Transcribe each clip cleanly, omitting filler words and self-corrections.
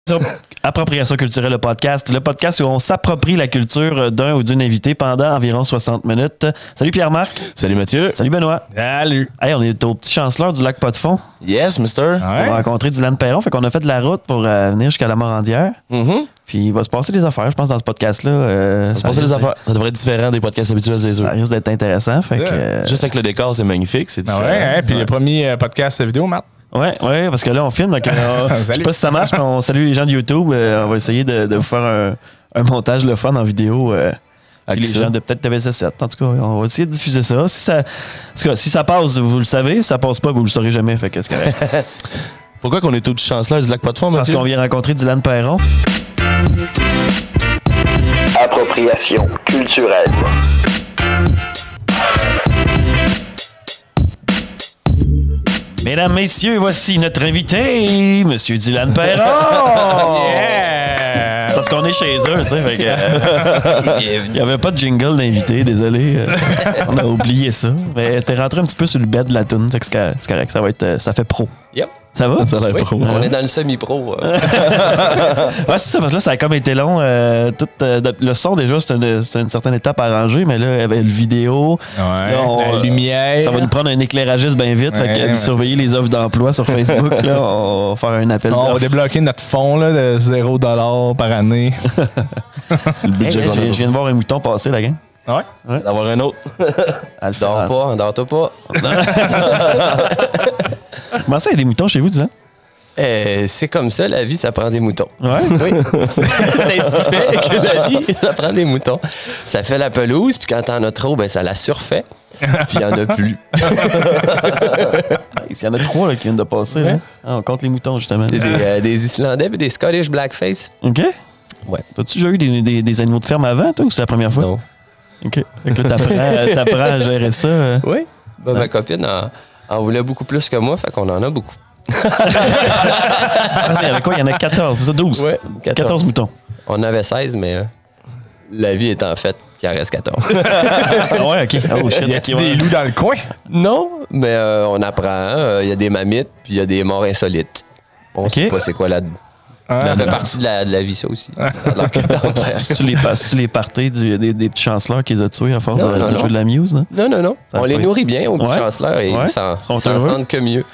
Sur Appropriation culturelle, le podcast où on s'approprie la culture d'un ou d'une invitée pendant environ 60 minutes. Salut Pierre-Marc. Salut Mathieu. Salut Benoît. Salut. Hey, on est au petit chanceleur du lac Pas-de-Fond. Yes, mister. On a rencontré Dylan Perron, fait qu'on a fait de la route pour venir jusqu'à la Morandière. Puis il va se passer des affaires, je pense, dans ce podcast-là. Ça va se passer des affaires. Ça devrait être différent des podcasts habituels, c'est sûr. Ça risque d'être intéressant. Fait que, juste avec le décor, c'est magnifique, c'est différent. Ouais, puis le premier podcast vidéo, Matt. Ouais, parce que là, on filme. Donc, je sais pas si ça marche, mais on salue les gens de YouTube. On va essayer de vous faire un montage le fun en vidéo. Avec les gens de peut-être TVC7. En tout cas, on va essayer de diffuser ça. Si ça passe, vous le savez. Si ça passe pas, vous le saurez jamais. Fait que c'est correct. Pourquoi qu'on est au chanceleur du lac Pas-de-Fond, Mathieu? Parce qu'on vient rencontrer Dylan Perron. Appropriation culturelle. Mesdames, messieurs, voici notre invité, Monsieur Dylan Perron! Yeah! Parce qu'on est chez eux, tu sais. Fait que, il n'y avait pas de jingle d'invité, désolé. On a oublié ça. Mais t'es rentré un petit peu sur le bed de la toune, fait que c'est correct, ça fait pro. Yep. Ça va? Ça a l'air pro. On est dans le semi-pro. Ouais, c'est ça, parce que là, ça a comme été long. Le son, déjà, c'est une certaine étape à arranger, mais là, il y avait le vidéo. Ouais, là, la lumière. Ça va nous prendre un écéragiste bien vite. Fait que surveiller les offres d'emploi sur Facebook. Là, on va faire un appel On va débloquer notre fonds là, de 0$ par année. C'est le budget qu'on a. Je viens de voir un mouton passer, la gang. Ouais. D'avoir un autre. Dors pas. Comment ça, il y a des moutons chez vous, Dylan? C'est comme ça, la vie, ça prend des moutons. Ouais. Oui. C'est ainsi fait que la vie, ça prend des moutons. Ça fait la pelouse, puis quand t'en as trop, ben ça la surfait. Puis il n'y en a plus. Il y en a 3 là, qui viennent de passer. Là. Ah, on compte les moutons, justement. Des Islandais et des Scottish Blackface. OK. Ouais. T'as-tu déjà eu des animaux de ferme avant, toi, ou c'est la première fois? Non. OK. Fait que là, t'apprends à gérer ça. Oui. Ben, ma copine en voulait beaucoup plus que moi, fait qu'on en a beaucoup. Il y en a quoi? Il y en a 14, c'est ça? 12? Ouais, 14 moutons. On avait 16, mais la vie est en fait qu'il en reste 14. Ah ouais, OK. Oh, shit. Y a-t-il des loups dans le coin? Non, mais on apprend. Il y a des mammites, puis il y a des morts insolites. On sait pas c'est quoi là. Ça fait partie de la vie, ça aussi. Alors que tu les partais des petits chanceleurs qu'ils ont tués à force de jouer de la muse, non? Non. On les nourrit bien aux petits chanceleurs et ils s'en sont sentent que mieux.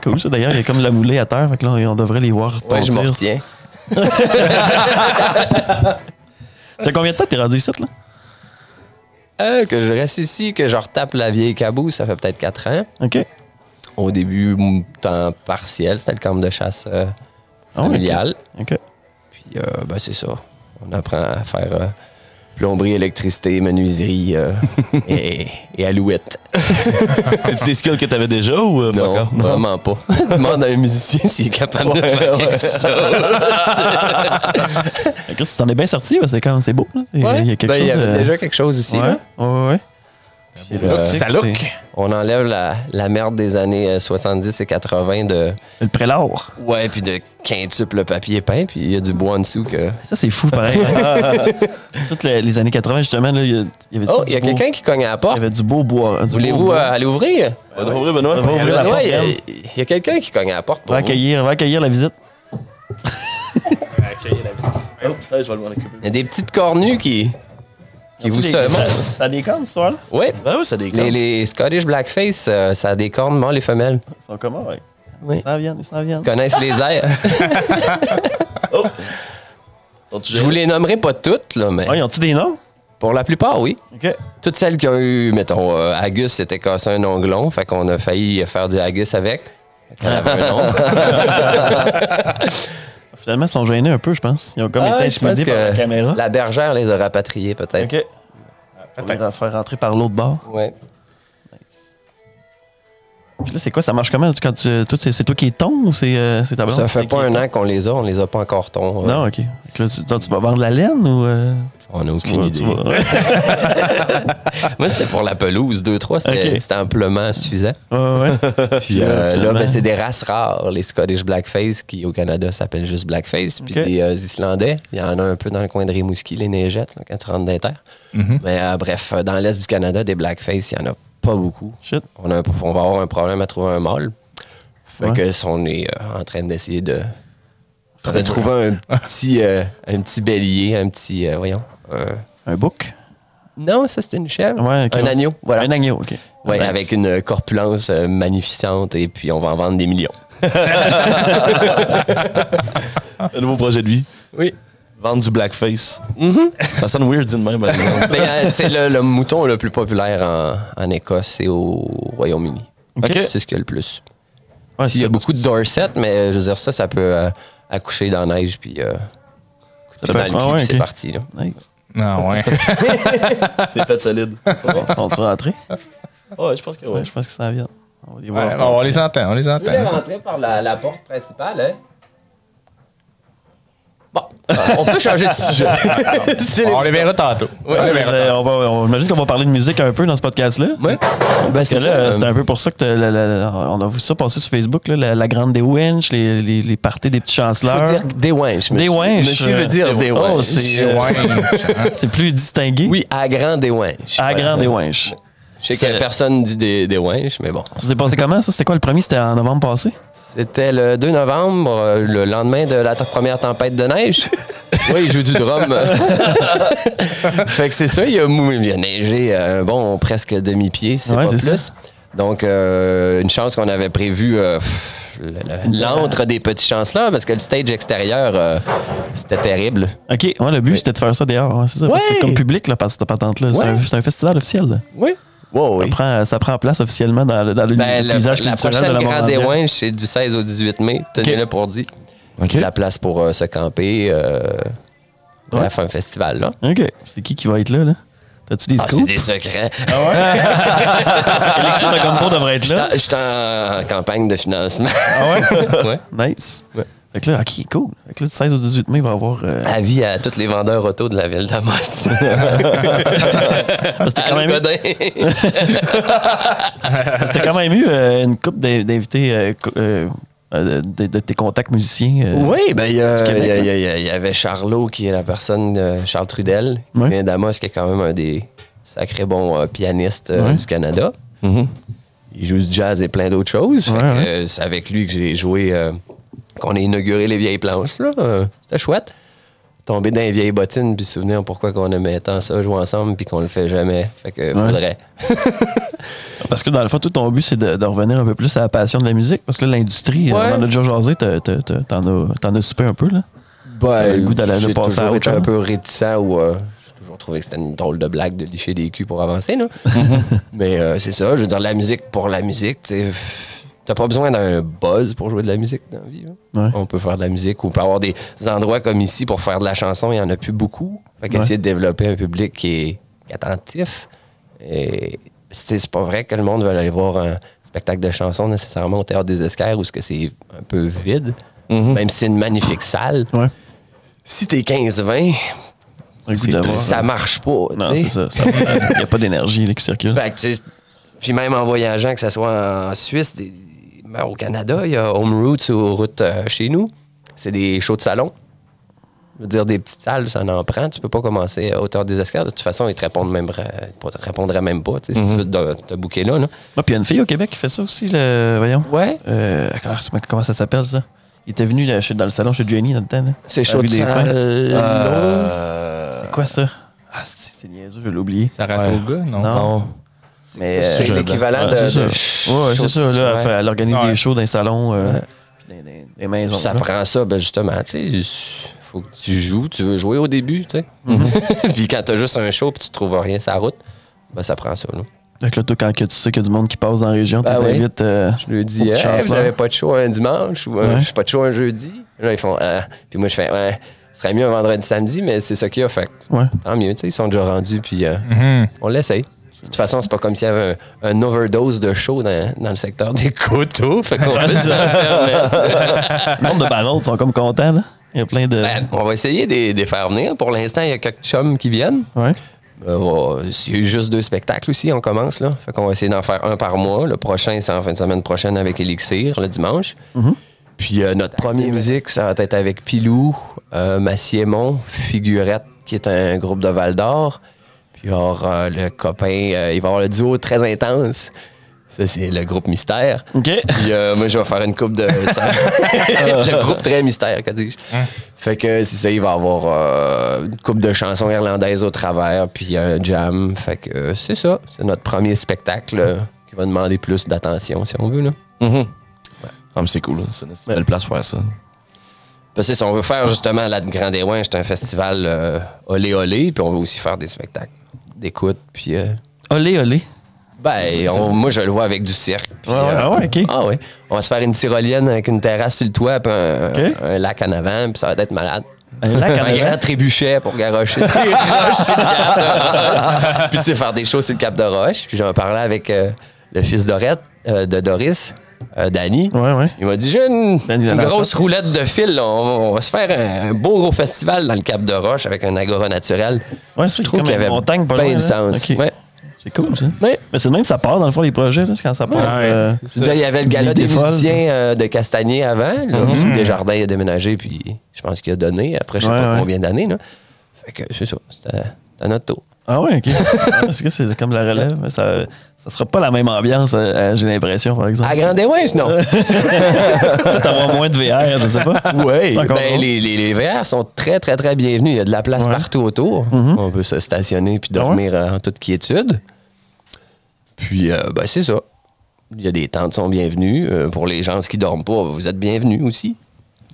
Cool, ça. D'ailleurs, il y a comme de la moulée à terre, fait que là, on devrait les voir. Ouais, je m'en retiens. C'est combien de temps que t'es rendu ici, là? Que je reste ici, que je retape la vieille caboose, ça fait peut-être 4 ans. OK. Au début, temps partiel, c'était le camp de chasse familial. OK. Puis, ben, c'est ça. On apprend à faire plomberie, électricité, menuiserie et alouette. C'est des skills que t'avais déjà ou pas Non, encore? vraiment pas. Demande à un musicien s'il est capable de faire quelque chose. Chris, tu t'en es bien sorti, parce que c'est beau. Là. Il y a quelque chose. Il y avait déjà quelque chose aussi. Ouais. Là. Ouais. Ça look. On enlève la merde des années 70 et 80 de... Le prélard. Ouais, puis de quintuple papier peint, puis il y a du bois en dessous que... Ça, c'est fou, pareil. Toutes les années 80, justement, là, il y avait il y a quelqu'un qui cogne à la porte. Il y avait du beau bois. Voulez-vous aller ouvrir? On va ouvrir, Benoît. On va ouvrir la porte. Il y a quelqu'un qui cogne à la porte On va accueillir la visite. Oh, je vais m'en occuper. Il y a des petites cornues qui vous semontent. Ça a des cornes, ce soir-là? Oui. Ah oui, ça déconne. Les Scottish Blackface, ça a des cornes mâles et femelles. Ils sont comment, ouais? Oui. Ils s'en viennent. Ils connaissent les airs. Je vous les nommerai pas toutes, là, mais Ils ont-tu des noms? pour la plupart, oui. OK. Toutes celles qui ont eu, mettons, Agus s'était cassé un onglon, fait qu'on a failli faire du Agus avec. Elle avait un nom. Finalement, ils sont gênés un peu, je pense. Ils ont comme été Je pense intimidés par la que caméra. la bergère les a rapatriés, peut-être. OK. On va les faire rentrer par l'autre bord. Ouais. Puis là, c'est quoi? Ça marche comment? Quand c'est toi qui es ton ou c'est ta blonde? Ça fait pas un an qu'on les a pas encore ton. Non, OK. Là, tu vas vendre la laine ou... On n'a aucune idée. Moi, c'était pour la pelouse. 2-3, c'était amplement suffisant. Ouais. Puis là, ben, c'est des races rares, les Scottish Blackface, qui au Canada s'appellent juste Blackface. Puis les Islandais, il y en a un peu dans le coin de Rimouski, les neigettes, là, quand tu rentres dans les terres. Mais bref, dans l'est du Canada, des Blackface, il y en a pas beaucoup. Shit. On va avoir un problème à trouver un mâle. Fait que on est en train d'essayer de trouver un petit bélier, un petit, un bouc? Non, ça c'est une chèvre. Ouais, okay. Un agneau, voilà. Un agneau, OK. Ouais, avec une corpulence magnificente et puis on va en vendre des millions. Un nouveau projet de vie. Oui. Vendre du blackface. Ça sonne weird, dit de même. C'est le mouton le plus populaire en Écosse et au Royaume-Uni. OK. C'est ce qu'il y a le plus. Ouais, il y a beaucoup de Dorset, mais je veux dire, ça peut accoucher dans la neige, puis dans le cul, puis c'est parti. Là. Nice. Ah ouais. C'est fait solide. Bon, sont-ils rentrés? Ouais, je pense que Ouais, je pense que ça vient. On va les Ouais, voir. on les entend, on les entend. Tu peux rentrer par la porte principale, hein? Bon, on peut changer de sujet. On les verra tantôt. J'imagine qu'on va parler de musique un peu dans ce podcast-là. Oui. Ben, c'est ça. C'était un peu pour ça que on a vu ça passer sur Facebook, là, la grande des Winch, les parties des petits chanceleurs. Faut dire des Winch. Des Winch. Monsieur veut dire des Winch. C'est plus distingué. Oui, à grand des Winch. À grand des Winch. Je sais que personne dit des Winch, mais bon. Ça s'est passé comment, ça? C'était quoi le premier? C'était en novembre passé? C'était le 2 novembre, le lendemain de la première tempête de neige. Oui, il joue du drum. Fait que c'est ça, il a neigé presque demi-pied, c'est pas plus. Ça. Donc, une chance qu'on avait prévu l'antre des petits chanceleurs, parce que le stage extérieur, c'était terrible. OK, ouais, le but, c'était de faire ça dehors. C'est ça, parce que c'est comme public, là, parce que cette patente-là. C'est un festival officiel. Là. Oui. Wow, oui. Ça prend place officiellement dans le paysage culturel de la prochaine Grande des Winch, c'est du 16 au 18 mai. Tenez-le pour dit. Okay. La place pour se camper. Bref, un festival, là. OK. C'est qui va être là? T'as-tu des scoops? C'est des secrets. Ah ouais? Alexis Rocampo devrait être là. J'étais en campagne de financement. Ah ouais? Ouais. Nice. Ouais. Fait que là, OK, cool. Fait que là, du 16 au 18 mai, il va y avoir... Avis à tous les vendeurs auto de la ville d'Amos. C'était quand même eu une couple d'invités de tes contacts musiciens. Oui, ben il y avait Charlot, qui est la personne, Charles Trudel, qui vient d'Amos, qui est quand même un des sacrés bons pianistes du Canada. Mm-hmm. Il joue du jazz et plein d'autres choses. C'est avec lui que j'ai joué... qu'on a inauguré les vieilles planches, là. C'était chouette. Tomber dans les vieilles bottines, puis se souvenir pourquoi qu'on aimait tant ça, jouer ensemble, puis qu'on le fait jamais. Fait que faudrait. Parce que dans le fond, tout ton but, c'est de revenir un peu plus à la passion de la musique. Parce que là, l'industrie, on en a déjà jasé, t'en as soupé un peu, là. Le goût d'aller passer à toujours autre été chose. un peu réticent ou j'ai toujours trouvé que c'était une drôle de blague de licher des culs pour avancer, là. Mais c'est ça, je veux dire, la musique pour la musique, tu sais. T'as pas besoin d'un buzz pour jouer de la musique dans la vie. Ouais. On peut faire de la musique ou on peut avoir des endroits comme ici pour faire de la chanson. Il n'y en a plus beaucoup. Fait qu'essayer de développer un public qui est attentif. Et c'est pas vrai que le monde veut aller voir un spectacle de chansons nécessairement au Théâtre des Esquerres où c'est un peu vide. Même si c'est une magnifique salle. Si t'es 15-20... ça marche pas. Non, c'est ça. Il n'y a pas d'énergie qui circule. Fait que, puis même en voyageant, que ce soit en Suisse... au Canada, il y a Home Roots ou Route chez nous. C'est des shows de salon. Je veux dire, des petites salles, ça en prend. Tu peux pas commencer à hauteur des escales. De toute façon, ils te répondraient même pas si tu veux te booker là. Puis il y a une fille au Québec qui fait ça aussi, voyons. Ouais. Comment ça s'appelle, ça? Il était venu dans le salon chez Jenny dans le temps. Là. C'est chaud de salon. C'était quoi ça? Ah, c'est niaiseux, je l'ai oublié. Sarah Toga? Non. Mais c'est l'équivalent de... C'est ça. Ouais, c'est ça. Là, elle organise des shows dans les salons, dans les maisons. Ça prend ça, justement. Tu sais, faut que tu joues. Tu veux jouer au début, tu sais. Puis quand t'as juste un show et tu trouves rien sur la route, ça prend ça, là. Donc là, toi, quand tu sais qu'il y a du monde qui passe dans la région, tu les invites. Je lui dis, vous avez pas de show un dimanche ou j'ai pas de show un jeudi. Là, ils font, puis moi, je fais, ce serait mieux un vendredi, samedi, mais c'est ça qu'il y a. Fait tant mieux, tu sais, ils sont déjà rendus, puis on l'essaye. De toute façon, c'est pas comme s'il y avait un overdose de show dans le secteur des coteaux. Fait qu'on peut s'en permettre. Le monde de Barrault sont comme contents, là. Il y a plein de... on va essayer de les faire venir. Pour l'instant, il y a quelques chums qui viennent. Ouais. Il y a eu juste 2 spectacles aussi, on commence, là. Fait qu'on va essayer d'en faire un par mois. Le prochain, c'est en fin de semaine prochaine avec Elixir, le dimanche. Puis notre première musique, ça va être avec Pilou, Massiémon, Figurette, qui est un groupe de Val-d'Or. Puis il va y avoir le copain, il va y avoir le duo très intense, Ça, c'est le groupe Mystère. OK. Puis moi, je vais faire une coupe de... le groupe très Mystère, que dis-je. Fait que c'est ça, il va y avoir une coupe de chansons irlandaises au travers, puis un jam. Fait que c'est ça. C'est notre premier spectacle qui va demander plus d'attention, si on veut. Là. Ah, mais c'est cool. Là. C'est une belle place pour faire ça. Parce que si on veut faire justement la Grand Éouin, c'est un festival olé olé, puis on veut aussi faire des spectacles d'écoute, puis... Olé, olé. Moi, je le vois avec du cirque. Puis, OK. Ah oui. On va se faire une tyrolienne avec une terrasse sur le toit, puis un lac en avant, puis ça va être malade. Un lac en Un avant? grand trébuchet pour garrocher. Puis tu sais, faire des shows sur le Cap de Roche. Puis j'en parlais avec le fils de Doris, Danny. Ouais. Il m'a dit, j'ai une grosse roulette de fil. Là. On va se faire un beau gros festival dans le Cap de Roche avec un agora naturel. Ouais, c'est Je trouve qu'il y avait montagne, pas plein loin, de là. sens. OK. Ouais. C'est cool, ça. Ouais. Mais c'est de même que ça part, dans le fond, les projets, là, c'est quand ça part. Il y avait le gala des idées folles. musiciens de Castagnier avant. Là, Desjardins a déménagé, puis je pense qu'il a donné. Après, je sais pas combien d'années. Là. Fait que c'est ça. C'était à notre tour. Ah ouais, OK. Parce que c'est comme la relève. Mais ça sera pas la même ambiance, j'ai l'impression, par exemple. À Grand Éouin, non. Peut-être avoir moins de VR, je sais pas. Oui. Encore Ben, les VR sont très, très, très bienvenus. Il y a de la place partout autour. On peut se stationner puis dormir en toute quiétude. Puis, c'est ça. Il y a des tentes qui sont bienvenues. Pour les gens qui dorment pas, vous êtes bienvenus aussi.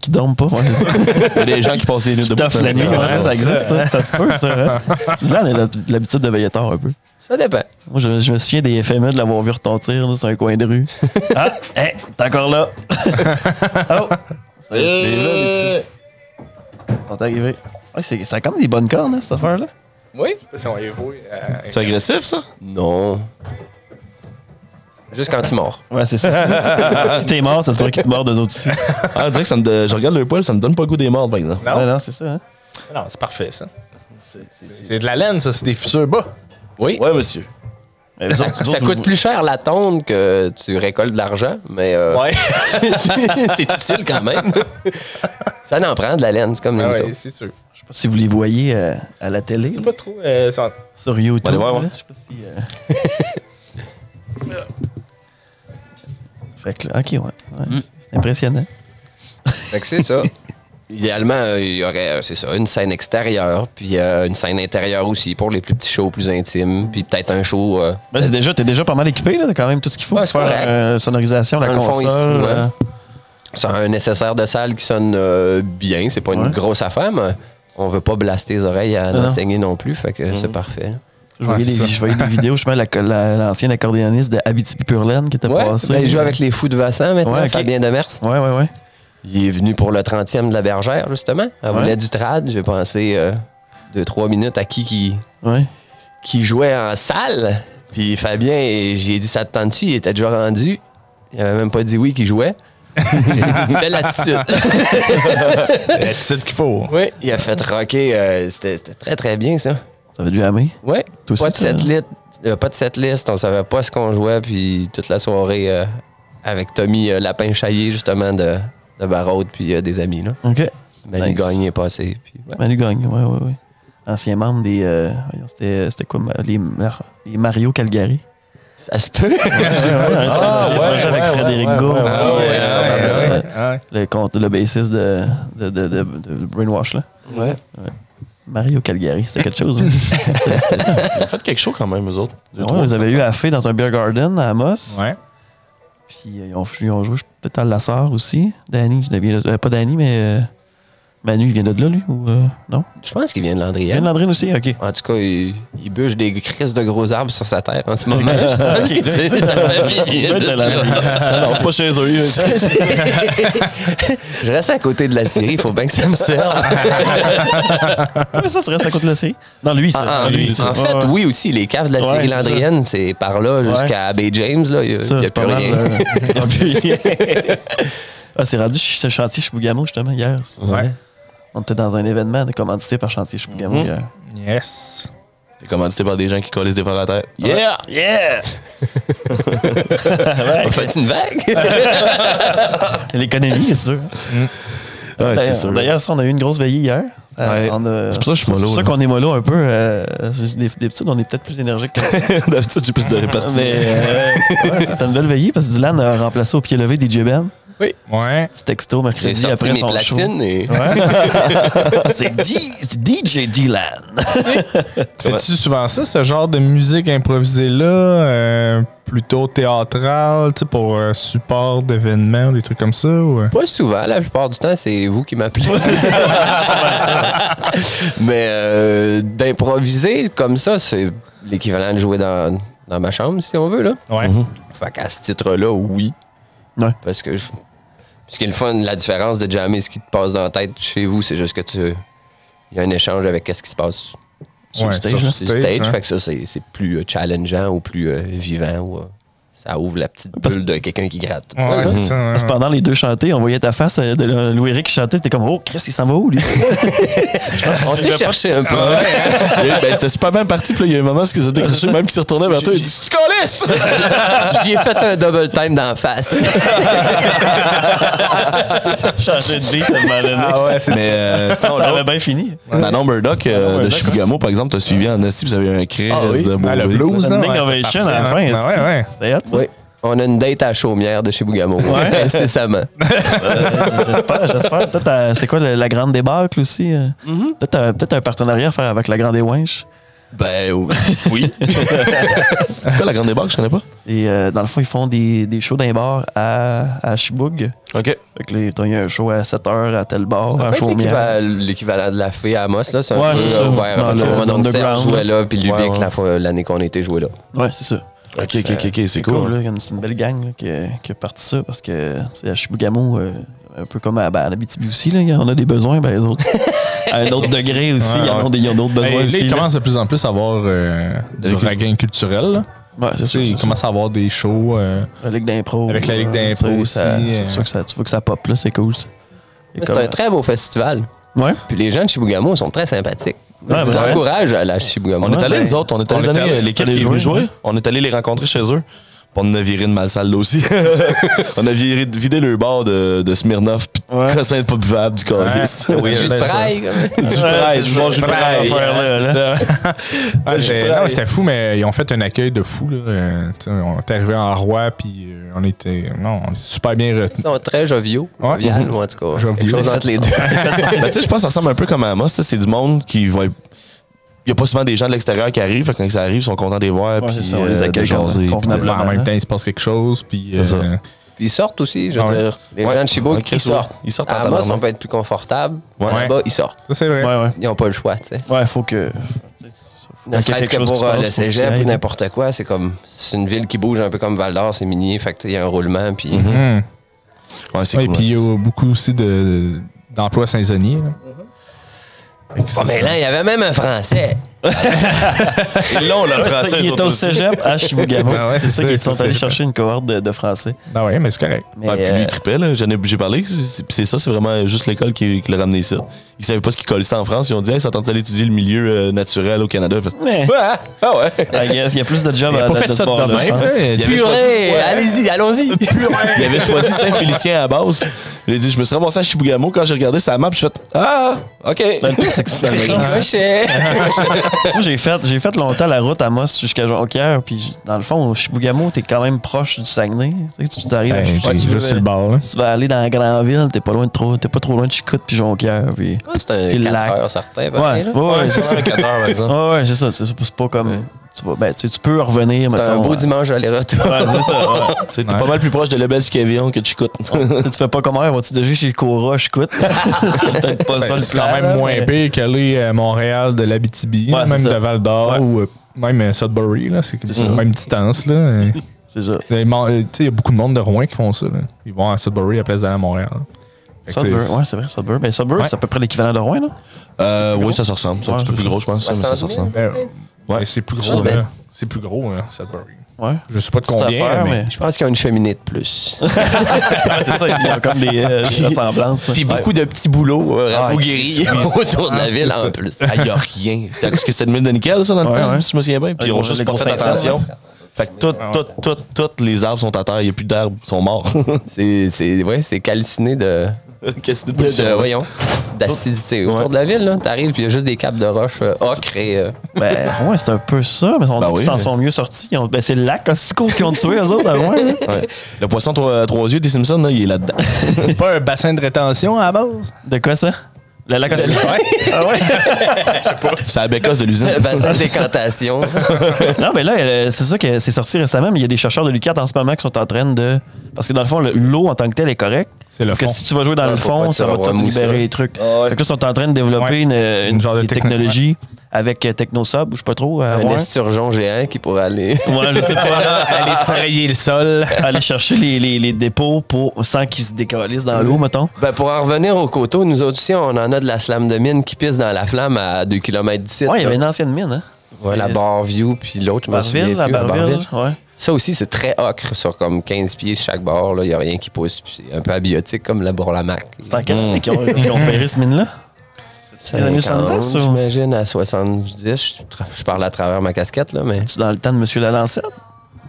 Qui dorment pas, ouais, c'est ça. Il y a des gens qui passent les nuits Qui t'offrent la nuit, ça existe, ça se peut, ça. Hein? Là, on a l'habitude de veiller tard un peu. Ça dépend. Moi, je me souviens des FME de l'avoir vu retentir là, sur un coin de rue. Ah, hey, t'es encore là. Oh! C'est là, les petits. Ils sont arrivés. Ouais, ça a comme des bonnes cornes, hein, cette affaire-là. Oui? Je sais pas si on y voit. C'est agressif, ça? Non. Juste quand tu mords. Ouais, c'est ça. Si t'es mort, ça se pourrait qu'ils te mordent d'eux autres aussi. Ah, on dirait que je regarde le poil, ça me donne pas le goût des morts, par exemple. Non. Ouais, non, c'est ça. Hein? Non, c'est parfait, ça. C'est de la laine, ça. C'est des futurs bas. Oui. Ouais, monsieur. Mais vous autres, Ça coûte plus cher la tonde que tu récoltes de l'argent, mais Ouais. c'est utile quand même. Ça en prend de la laine, c'est comme les moutons. Ouais, c'est sûr. Je sais pas si vous les voyez à la télé. C'est pas trop. Sur YouTube. Allez voir, là, ouais. je sais pas si. Fait que là, OK, ouais. C'est impressionnant. Fait que c'est ça. Idéalement, il y aurait, c'est ça, une scène extérieure, puis une scène intérieure aussi pour les plus petits shows plus intimes, puis peut-être un show. Ben, t'es déjà pas mal équipé, là. T'as quand même tout ce qu'il faut Ouais, pour c'est faire correct. sonorisation, la Dans le fond, console. ici, ouais. C'est un nécessaire de salle qui sonne bien. C'est pas une grosse affaire, mais on veut pas blaster les oreilles à l'enseigner non plus, fait que c'est parfait. Je voyais des vidéos, je mets l'ancien accordéoniste de Abitibi-Purlaine qui était passé. Ben, il joue avec les Fous de Vassan maintenant, Ouais, ok. Fabien Demers. Ouais. Il est venu pour le 30e de la Bergère, justement. Elle voulait du trad. J'ai pensé 2-3 minutes à qui jouait en salle. Puis Fabien, j'ai dit, ça te tente-tu? Il était déjà rendu. Il avait même pas dit oui qu'il jouait. Belle attitude. L'attitude qu'il faut. Oui, il a fait rocker. C'était très, très bien, ça. Ça avait dû aimer. Oui, Toi pas, aussi, pas de setlist. On savait pas ce qu'on jouait. Puis toute la soirée avec Tommy Lapin-Chaillé, justement, de Barraud, puis des amis. Là. OK. Manu Nice. Gagné est passé. Puis, Manu Gagne, ouais. Ancien membre des... c'était quoi? Les Mario Calgary. Ça se peut. J'ai projet avec Frédéric Gourde. Le bassiste de Brainwash, là. Ouais. Mario Calgary, c'était quelque chose. Hein? Ils ont fait quelque chose quand même, eux autres. Ils avaient eu à Fée dans un beer garden à Amos. Ouais. Puis ils ont joué peut-être à Lassar aussi. Danny, pas Danny, mais Manu, il vient de là, lui? Ou non? Je pense qu'il vient de Il vient Landrienne. de Landrine aussi? OK. En tout cas, il bûche des crises de gros arbres sur sa terre en ce moment. Je pense que c'est sa famille vient de là. Non, c'est pas chez eux. Je reste à côté de la Syrie, il faut bien que ça me serve. Mais ça reste à côté de la série. Non, lui, ça. En fait, oui aussi, les caves de la Syrie c'est Landrienne, c'est par là jusqu'à Bay James. Là, il n'y a plus rien. Il n'y a plus rien. Ah, c'est rendu ce chantier Chibougamau, justement, hier. Ouais. On était dans un événement commandité par Chantier Chibougamau hier. Yes. T'es commandité par des gens qui collent des efforts à terre. Yeah! Yeah! On fait une vague? L'économie, c'est sûr. Ouais, c'est sûr. D'ailleurs, ça, on a eu une grosse veillée hier. Ouais. C'est pour ça que je suis mollo. C'est pour ça qu'on est mollo un peu. D'habitude, on est peut-être plus énergique que D'habitude, j'ai plus de répartie. Mais c'est une belle veillée parce que Dylan a remplacé au pied levé DJ Ben. Oui. Ouais. Petit texto J'ai mercredi sorti après mes son platines show. et... C'est DJ Dylan. Fais-tu souvent ça, ce genre de musique improvisée-là, plutôt théâtrale, tu sais, pour support d'événements, des trucs comme ça? Ou... Pas souvent, la plupart du temps, c'est vous qui m'appelez. Mais d'improviser comme ça, c'est l'équivalent de jouer dans ma chambre, si on veut, là. Ouais. Fait qu'à ce titre-là, oui. Ouais. Parce que ce qui est le fun, la différence de jammer ce qui te passe dans la tête chez vous, c'est juste que il y a un échange avec ce qui se passe sur le stage. sur le C'est le stage, hein. fait que ça, c'est plus challengeant ou plus vivant. Ou, ça ouvre la petite bulle de quelqu'un qui gratte. Tout ça, Ouais, là. c'est ça. Parce que pendant les deux chantés, on voyait ta face de Louis-Éric qui chantait. T'es comme, oh, Chris, il s'en va où, lui? On s'est cherché un peu. C'était super bien parti. Puis là, il y a un moment où il s'est décroché, même qui se retournait vers toi. Il dit, tu connais? J'y ai fait un double time dans la face. Changer de beat, tellement donné. Ah ouais, c'est Mais Ça avait bien fini. Manon Murdoch de Chibougamau, par exemple, t'as suivi en esti, vous avez un cri de beau le beat. blues, Une là. big ouais, ovation c'est à la parfait, fin. hein. esti. Ouais. C'était hot, ça. Oui. On a une date à Chaumière de chez Bougamo. Ouais. Incessamment. J'espère. Peut-être, c'est quoi la Grande Débâcle aussi? Peut-être un partenariat à faire avec la Grande Éwinche. Ben oui. C'est quoi la grande débarque? Je connais pas. Et dans le fond, ils font des shows d'un bar à Chiboug. OK. Fait que là, il y a un show à 7h à tel bar, à Ouais, Chaumière. l'équivalent de la fée à Amos, là, c'est un Ouais, peu c'est ça. ouvert. Dans Mon oncle l'underground, Serge jouait là, puis Lubic, Ouais. l'année qu'on était, jouait là. Ouais, c'est ça. OK, c'est C'est cool. là. C'est une belle gang là, qui a parti ça parce que c'est à Chibougamau, un peu comme à Abitibi aussi, là, on a des besoins, ben les autres. À un autre degré aussi, Ouais, ils ont d'autres besoins Là, aussi. il là. commence de plus en plus à avoir du regain culturel. Là. Ouais, c'est Tu sais, il sûr. commence à avoir des shows. La Ligue d'impro. Avec la Ligue d'impro tu sais, aussi, C'est sûr que tu vois que ça pop, là, c'est cool. Ça. Et C'est un très beau festival. Ouais. Puis les gens de Chibougamau sont très sympathiques. Ouais, Je vous ouais. encourage à aller à Chibougamau. On est allés, ben, nous autres, on est allés donner l'équipe qui est venue jouer. On est allés les rencontrer chez eux. Puis on a viré une malsalle là aussi. On a vidé le bar de Smirnoff, puis Ouais. de crossin pas buvable du calice. Ouais, Jus de ça. fraise. Du fraise, je mange du fraise. C'était fou, mais ils ont fait un accueil de fou. Là. Tu sais, on est arrivé en roi, puis on était super bien retenus. Ils sont très joviaux. Ouais. Jovial, ou en tout cas. Joviaux. Quelque chose entre les deux. Ben, tu sais, je pense que ça ressemble un peu comme à Amos. C'est du monde qui va. Il n'y a pas souvent des gens de l'extérieur qui arrivent. Fait que quand ça arrive, ils sont contents de les voir. Ouais, Puis c'est ça, on les accueille de jaser. convenablement. En même temps, il se passe quelque chose. Puis, C'est ça. Puis ils sortent aussi, je veux Ouais. dire. Les Ouais. gens de Chibougamau, Ouais, ils sortent. ils sortent en À Amos, tabarnak. on peut être plus confortable. Ouais. Là-bas, ils sortent. ça, c'est vrai. Ouais, ouais. Ils n'ont pas le choix, tu sais. Ouais, faut que. Ne serait-ce que quelque chose pour qui se passe, le faut cégep que tu ou y ailles. n'importe quoi, c'est une ville qui bouge un peu comme Val-d'Or, c'est minier, fait qu'il y a un roulement, puis Ouais, c'est Ouais, cool. puis il y a beaucoup aussi d'emplois saisonniers. Là. Fait que Oh, mais là, il y avait même un Français. Ils l'ont, le français. Il eux est autres au aussi. cégep à Chibougamau. Ah ouais, c'est ça c'est qu'ils ça, sont allés c'est chercher une cohorte de Français. Ah ouais, mais c'est correct. Mais, Ouais, puis lui, il trippait, là. J'ai parlé. Puis c'est ça, c'est vraiment juste l'école qui l'a ramené ça. Ils savaient pas ce qu'ils collaient ça en France. Ils ont dit, hey, ça tente d'aller étudier le milieu naturel au Canada. Fait, mais, ah ouais. I guess, il y a plus de jobs Il a à pas fait de ça ce de bord-là, même, je pense. hein. Il avait choisi- Purée, allez-y, allons-y. Il avait choisi Saint-Félicien à la base. Il a dit, je me suis ramassé à Chibougamau. Quand j'ai regardé sa map, je fait, ah, OK. Ben, le pire, c'est que Ricochet. moi, j'ai fait longtemps la route à Moss jusqu'à Jonquière, puis dans le fond, au Chibougamau, t'es quand même proche du Saguenay. Tu sais, tu arrives, Ben, tu juste veux- sur le bord. Là. tu vas aller dans la grande ville, t'es pas trop loin de Chicoute puis Jonquière. Puis... C'est un Puis le 4 lac. heures certain. Ouais, ouais, C'est ça, 4 heures, par exemple. ouais, c'est ça. C'est pas comme. Tu vas, ben, tu peux revenir. C'est un mettons, beau dimanche aller-retour. Ouais, c'est ça. Ouais. Tu sais, t'es pas mal plus proche de Lebel du Cavillon que de Chicoute. Tu fais pas comment, vas-tu déjà chez Cora, Chicoute? C'est peut-être pas ça le C'est quand plan, même là, moins mais- pire qu'aller à Montréal de l'Abitibi, Ouais, même c'est de ça. Val-d'Or Ouais. ou même Sudbury. Là, c'est ça. la même distance. Là. C'est ça. Tu sais, il y a beaucoup de monde de Rouen qui font ça. Là. Ils vont à Sudbury à la place d'aller à Montréal. Fait que Sudbury, c'est- ouais, c'est vrai, Sudbury. Ben, Sudbury, Ouais. c'est à peu près l'équivalent de Rouen, là. Oui, ça se ressemble. C'est un Ouais, petit peu c'est plus gros, je pense. Ouais, Mais ça se 100 000. ressemble. Ben, Ouais. mais c'est plus Ça, gros. c'est- Là. C'est plus gros, Sudbury. Ouais. Je sais pas de Petite combien, affaire, mais... Je pense qu'il y a une cheminée de plus. Ouais, c'est ça, il y a comme des ressemblances. Puis beaucoup de petits boulots Ah, rabougris autour de la ville en plus. Ah, il y a rien. C'est à cause que c'était une mine de nickel, ça, dans le Ouais, temps, ouais. si je me souviens bien. Puis ils ont Ouais, juste les pas gros fait Saint-Saëns. attention. Fait que toutes les arbres sont à terre. Il n'y a plus d'arbres, ils sont morts. C'est calciné de Qu'est-ce que c'est voyons, d'acidité autour de la ville. Là. T'arrives, puis il y a juste des capes de roche ocre et... Ben, ouais, c'est un peu ça, mais on dit qu'ils s'en sont mieux sortis. Ben, c'est le lac Ossico qui ont tué eux autres, avant. Ouais. Le poisson à trois yeux des Simpsons, là, il est là-dedans. C'est pas un bassin de rétention à la base? De quoi ça? Le lac Ossico? Ah ouais? C'est la bécasse de l'usine. Bassin de décantation. Non, mais là, c'est ça que c'est sorti récemment, mais il y a des chercheurs de l'UQAT en ce moment qui sont en train de... Parce que dans le fond, l'eau en tant que telle est correcte. C'est le fond. Que si tu vas jouer dans le fond, ça va te libérer les trucs. Fait que là, ils sont en train de développer une genre de technologie avec Technosub, je sais pas trop. Un esturgeon géant qui pourrait aller... Ouais, je sais pas. Aller frayer le sol. Aller chercher les dépôts sans qu'ils se décalissent dans l'eau, mettons. Ben, pour en revenir au coteau, nous autres aussi, on en a de la slame de mine qui pisse dans la flamme à 2 km d'ici. Ouais, il y avait une ancienne mine, hein? Ouais, la Barview, puis l'autre, je me souviens plus. La Barville, ouais. Ça aussi, c'est très ocre sur comme 15 pieds chaque bord. Il n'y a rien qui pousse. C'est un peu abiotique comme la Bourlamac. C'est en quelle année qu'ils ont opéré ce mine-là? C'est les années 70, j'imagine, à 70. Je parle à travers ma casquette, là, mais... C'est dans le temps de M. Lalancette?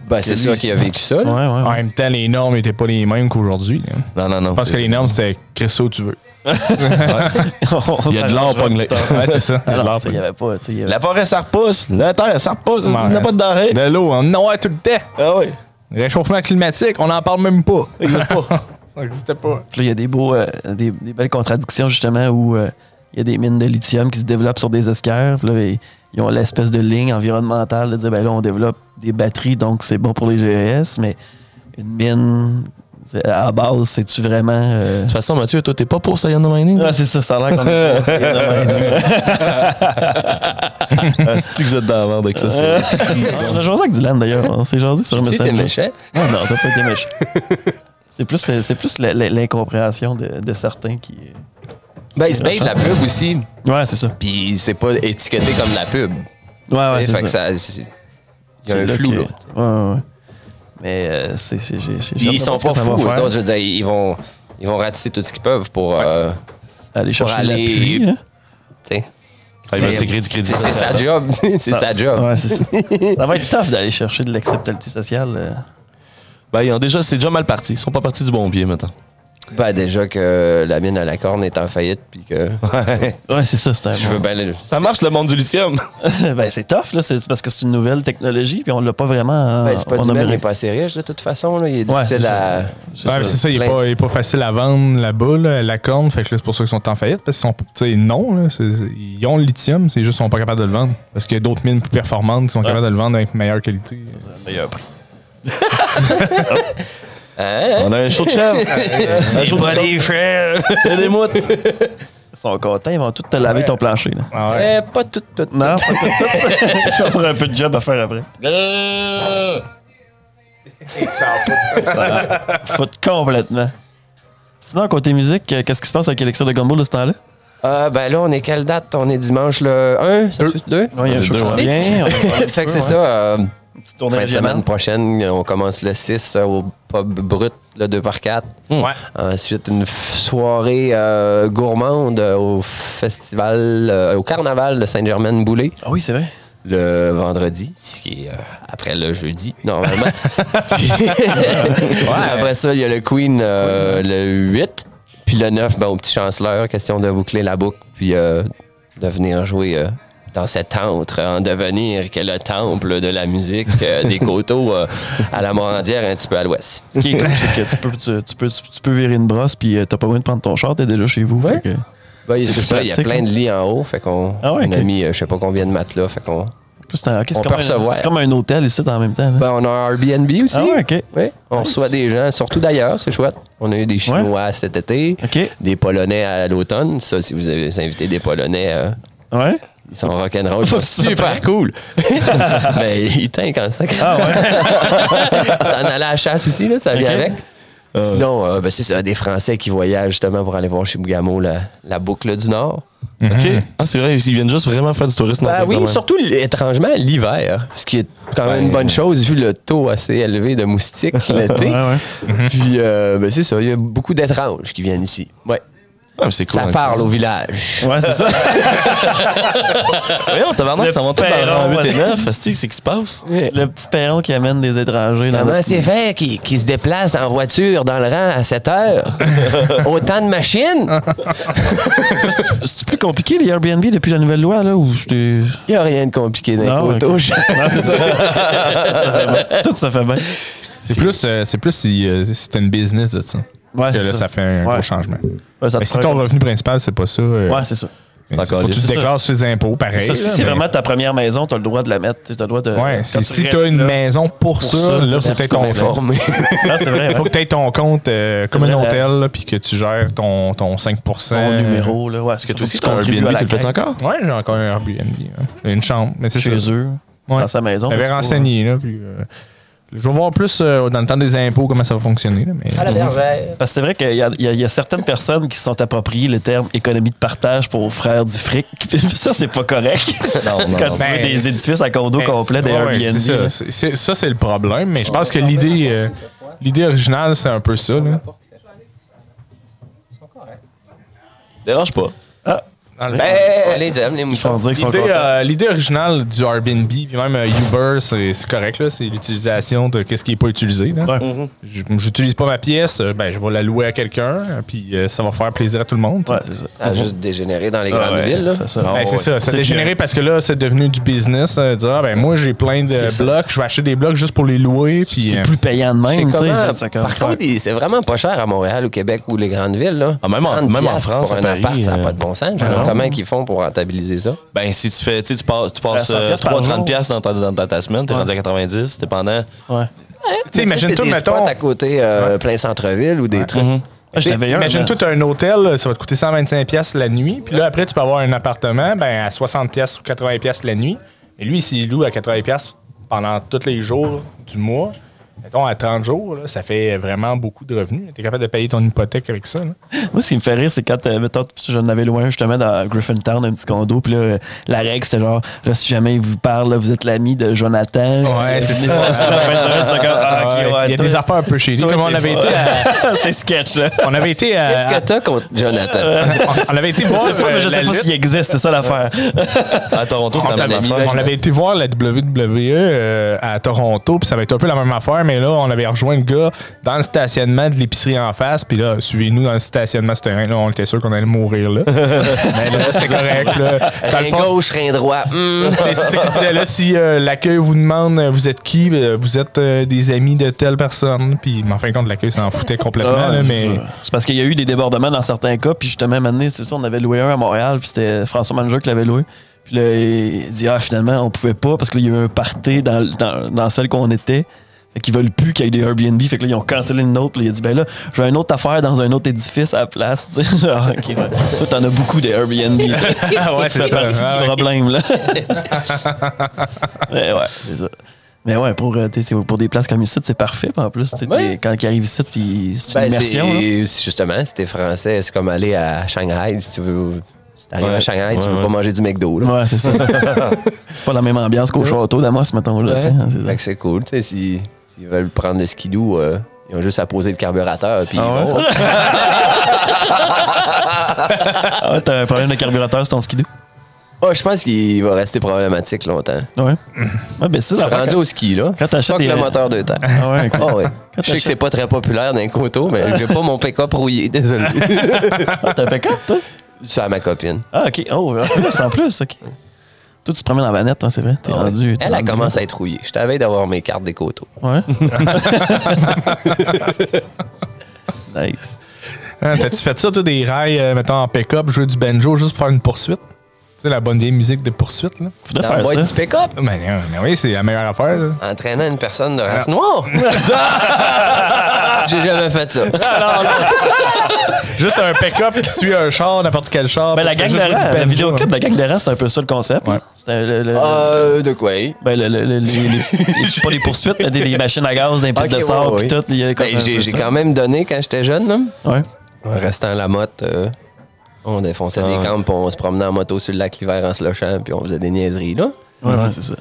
Ben, c'est sûr qu'il a vécu ça. Ouais. En même temps, les normes n'étaient pas les mêmes qu'aujourd'hui. Non. Parce que les normes, c'était Christo, tu veux. Il y a de l'or pognelé. Ouais, c'est ça. Il n'y avait pas. La forêt, ça repousse. La terre, ça repousse. Il n'y a pas de denrée. De l'eau, on en a tout le temps. Ah oui. Réchauffement climatique, on n'en parle même pas. Ça n'existe pas. Ça n'existait pas. Puis là, il y a des belles contradictions, justement, où il y a des mines de lithium qui se développent sur des esquerres. Puis là, ils ont l'espèce de ligne environnementale de dire, ben là, on développe des batteries, donc c'est bon pour les GES, mais une mine... À la base, c'est-tu vraiment... De toute façon, Mathieu, toi, t'es pas pour Sayano Mining? Ouais, c'est ça, ça a l'air qu'on est pour Sayano Mining. C'est que vous êtes dans la merde avec ça. On a jasé avec Dylan, d'ailleurs. On s'est jasé sur un message. Tu t'es méchant? Non, t'as pas été méchant. C'est plus l'incompréhension de certains qui... Ben, ils se payent de la pub aussi. Ouais, c'est ça. Puis c'est pas étiqueté comme de la pub. Ouais, fait que ça... Il y a un flou, là. Ouais. Mais ils sont pas fous, eux autres. Je veux dire, ils vont ratisser tout ce qu'ils peuvent pour aller chercher l'appui. Hein? Il va s'écrire du crédit social. C'est sa job. C'est sa job. Ouais, c'est ça. Ça va être tough d'aller chercher de l'acceptabilité sociale. Ben, c'est déjà mal parti. Ils sont pas partis du bon pied, maintenant. Ben, déjà que la mine à la corne est en faillite, puis que... Ouais, c'est ça. Ça marche, le monde du lithium. Ben, c'est tough, là. C'est parce que c'est une nouvelle technologie, puis on l'a pas vraiment... Ben, c'est pas du même, il est pas assez riche, de toute façon. Là. Il est difficile à... Ouais, c'est ça, il est pas facile à vendre là-bas, là, la corne. Fait que là, c'est pour ça qu'ils sont en faillite, parce qu'ils sont... Tu sais, non, là, ils ont le lithium, c'est juste qu'ils sont pas capables de le vendre. Parce qu'il y a d'autres mines plus performantes qui sont capables de le vendre avec meilleure qualité. Meilleur prix. On a un show de chèvre. C'est pas des frères. C'est des moutes. Ils sont contents, ils vont tout te laver ton plancher. Là. Ah ouais. Pas tout. Non, pas tout. Je vais avoir un peu de job à faire après. Ça fout complètement. Sinon, côté musique, qu'est-ce qui se passe avec Elixir de Gumbo de ce temps-là? Ben là, on est quelle date? On est dimanche le 1? 2? Oui, il y a un show qui s'en vient. Fait que c'est ça. Fin de semaine prochaine, on commence le 6 au pub brut, le 2x4. Ouais. Ensuite, une soirée gourmande au festival, au carnaval de Saint-Germain-Boulay. Ah oui, c'est vrai. Le vendredi, ce qui est après le jeudi, normalement. Après ça, il y a le Queen le 8. Puis le 9, ben, au petit chanceleur, question de boucler la boucle, puis de venir jouer dans cet antre en devenir qu'est le temple de la musique des coteaux à la Morandière, un petit peu à l'ouest. Ce qui est cool, c'est que tu peux virer une brosse, puis t'as pas besoin de prendre ton char, t'es déjà chez vous. Ouais. Fait que ben, c'est ça, il y a plein de lits en haut, fait qu'on on a mis je sais pas combien de matelas, fait qu'on... C'est comme un hôtel ici en même temps. Là. Ben, on a un Airbnb aussi. Ah ouais, OK. Oui, on reçoit des gens, surtout d'ailleurs, c'est chouette. On a eu des Chinois cet été, des Polonais à l'automne. Ça, si vous avez invité des Polonais, ouais. Ils sont rock'n'roll, ils sont super cool. Mais ils tinquent en sac. Ah ouais. Ça en allait à la chasse aussi, là, ça vient avec. Sinon, c'est ça, des Français qui voyagent justement pour aller voir chez Bougamo la boucle du Nord. OK. Ah, c'est vrai, ils viennent juste vraiment faire du tourisme. Oui, surtout étrangement l'hiver, ce qui est quand même une bonne chose vu le taux assez élevé de moustiques l'été. Puis, c'est ça, il y a beaucoup d'étranges qui viennent ici. Ouais. Ah, c'est cool, ça parle au village. Ouais, c'est ça. Voyons, tabarnak, ça monte dans le 8 et 9. C'est ce qui se passe. Le petit perron qui amène des étrangers. Comment c'est fait qui se déplace en voiture dans le rang à 7 heures? Autant de machines? C'est plus compliqué, les Airbnb, depuis la nouvelle loi, là? Il n'y a rien de compliqué dans les photos. Okay. C'est ça. Tout ça fait bien. C'est plus si c'était une business de ça. Ouais, que là, ça fait un gros changement. Ouais, mais si ton revenu principal, c'est pas ça. Ouais, c'est ça. Faut que tu te déclares sur les impôts, pareil. Ça, si c'est vraiment ta première maison, tu as le droit de la mettre. T'as le droit de, ouais, si tu as une maison pour ça, là, c'est peut-être ton compte. C'est vrai. Il faut que tu aies ton compte comme un hôtel, puis que tu gères ton 5%. Ton numéro. Là. Ouais, est-ce que toi aussi, tu as un Airbnb, tu le fais encore? Ouais, j'ai encore un Airbnb. Une chambre. Mais c'est chez eux, dans sa maison. J'avais renseigné, là, puis... je vais voir plus dans le temps des impôts comment ça va fonctionner. Là, mais... À la bergère. Parce que c'est vrai qu'il y a certaines personnes qui se sont appropriées le terme économie de partage pour frère du fric. Ça, c'est pas correct. Quand tu veux des édifices à condo complets, des Airbnb. Ça, c'est le problème. Mais je pense que l'idée originale, c'est un peu ça. Là. Dérange pas. Ah. Les aime, les mouchons. L'idée originale du Airbnb, puis même Uber, c'est correct, là, c'est l'utilisation de ce qui n'est pas utilisé. J'utilise pas ma pièce, je vais la louer à quelqu'un, puis ça va faire plaisir à tout le monde. Ouais, c'est ça. Ça a juste dégénéré dans les grandes villes. Là. C'est ça. Ça a dégénéré parce que là, c'est devenu du business. Dire, moi, j'ai plein de blocs, je vais acheter des blocs juste pour les louer. C'est plus payant de même. Par contre, c'est vraiment pas cher à Montréal, au Québec ou les grandes villes. Là. Ah, même en France, pour un appart, ça n'a pas de bon sens. Comment ils font pour rentabiliser ça? Ben, si tu fais, tu passes 3,30$ dans ta semaine, t'es rendu à 90$, dépendant. Ouais. Imagine-toi, mettons. à côté, plein centre-ville ou des trucs. Imagine-toi, tu as un hôtel, ça va te coûter 125$ la nuit. Puis là, après, tu peux avoir un appartement à 60$ ou 80$ la nuit. Et lui, s'il loue à 80$ pendant tous les jours du mois, mettons, à 30 jours, là, ça fait vraiment beaucoup de revenus. Tu es capable de payer ton hypothèque avec ça. Là. Moi, ce qui me fait rire, c'est quand, mettons, j'en avais loin, justement, dans Griffintown, un petit condo, puis là, la règle, c'est genre, là, si jamais il vous parle, là, vous êtes l'ami de Jonathan. Ouais, c'est ça. Il y a des affaires un peu chez lui. Comme on avait été à... C'est sketch, là. On avait été à... Qu'est-ce que t'as contre Jonathan? On avait été voir... Je sais pas s'il existe, c'est ça l'affaire. À Toronto, c'est la même affaire. On avait été voir la WWE à Toronto, puis ça va être un peu la même affaire, mais là, on avait rejoint le gars dans le stationnement de l'épicerie en face, puis là, suivez-nous dans le stationnement ce terrain, là, on était sûr qu'on allait mourir, là. Mais là, c'était correct, là. Rein gauche, rein droit. C'est ça qu'il disait, là, si l'accueil vous demande, vous êtes qui? Vous êtes des amis de telle personne, puis en fin de compte, l'accueil s'en foutait complètement, là, mais... C'est parce qu'il y a eu des débordements dans certains cas, puis justement, maintenant, c'est ça, on avait loué un à Montréal, puis c'était François Manager qui l'avait loué. Puis là, il dit, finalement, on pouvait pas, parce qu'il y a eu un party dans celle qu'on était. Fait qu'ils veulent plus qu'il y ait des Airbnb. Fait que là, ils ont cancellé une autre. Il a dit, ben là, je veux une autre affaire dans un autre édifice à la place. Genre, OK, ouais. Toi, t'en as beaucoup des Airbnb. Ouais, c'est ça. C'est du problème, là. Mais ouais, c'est ça. Mais ouais, pour des places comme ici, c'est parfait. En plus, quand ils arrivent ici, c'est une immersion. Justement, si t'es français, c'est comme aller à Shanghai, si tu veux... Si t'arrives à Shanghai, tu veux pas manger du McDo. Là. Ouais, c'est ça. C'est pas la même ambiance qu'au château d'Amos, mettons. Là, c'est cool. S'ils veulent prendre le skidoo, ils ont juste à poser le carburateur. Puis t'as un problème de carburateur sur ton skidoo? Je pense qu'il va rester problématique longtemps. Ouais. Ben, c'est je suis rendu au ski, là. Quand t'achètes le moteur de temps. Je sais que c'est pas très populaire dans les coteaux, mais j'ai pas mon pick-up rouillé, désolé. T'as un pick-up, toi? C'est à ma copine. Ah, OK. C'est en plus, OK. Toi, tu te promènes en vanette, hein, c'est vrai? T'es rendu. Elle commence à être rouillée. Je t'avais d'avoir mes cartes des coteaux. Ouais. Nice. T'as-tu fait ça, toi, des rails, mettons, en pick-up, jouer du banjo juste pour faire une poursuite? Tu sais, la bonne vieille musique de poursuite, là. Faudrait faire ça. Du pick-up? Mais oui, c'est la meilleure affaire, ça. Entraînant une personne de race noire? J'ai jamais fait ça. Juste un pick-up qui suit un char, n'importe quel char. Ben, la gang de rang, le vidéoclip de la gang de rang, c'est un peu ça le concept. Ouais. De quoi? Ben, pas les poursuites, mais des machines à gaz, des pics de sable, puis tout. J'ai quand même donné quand j'étais jeune, là. Ouais. Restant à la motte, on défonçait des camps, puis on se promenait en moto sur le lac l'hiver en slushant, puis on faisait des niaiseries, là. Ouais, c'est ça.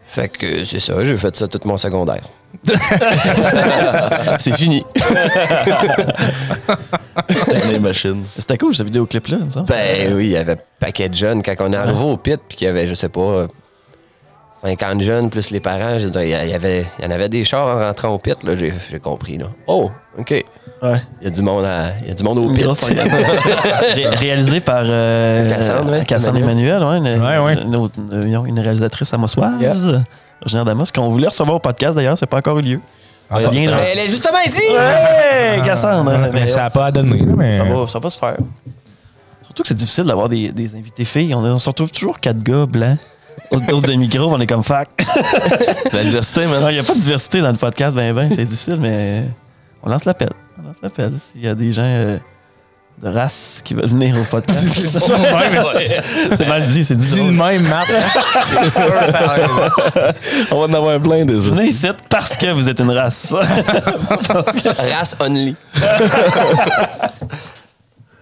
Fait que c'est ça, j'ai fait ça tout mon secondaire. C'est fini. C'était les machines. C'était cool, ce vidéoclip-là, me semble. Ben oui, il y avait un paquet de jeunes. Quand on est arrivé au pit, puis qu'il y avait, je sais pas, 50 jeunes plus les parents, je veux dire, il y en avait des chars en rentrant au pit, là, j'ai compris, là. Oh, OK. Ouais. Il y a du monde au pit. Réalisé par Cassandre Emmanuel, une réalisatrice amosoise, originaire d'Amos, qu'on voulait recevoir au podcast d'ailleurs, c'est pas encore eu lieu. Elle est justement ici! Ouais, Cassandre! Mais ça n'a pas à donner. Mais... Ça va se faire. Surtout que c'est difficile d'avoir des invités filles. On se retrouve toujours 4 gars blancs. Autour des micros, on est comme fac. La diversité, man. Il n'y a pas de diversité dans le podcast, c'est difficile, mais on lance l'appel. S'il y a des gens de race qui veulent venir au podcast. C'est mal dit, c'est dit. Dis de même, Marc. C'est sûr, on va en avoir plein des autres. Venez ici parce que vous êtes une race. Race only.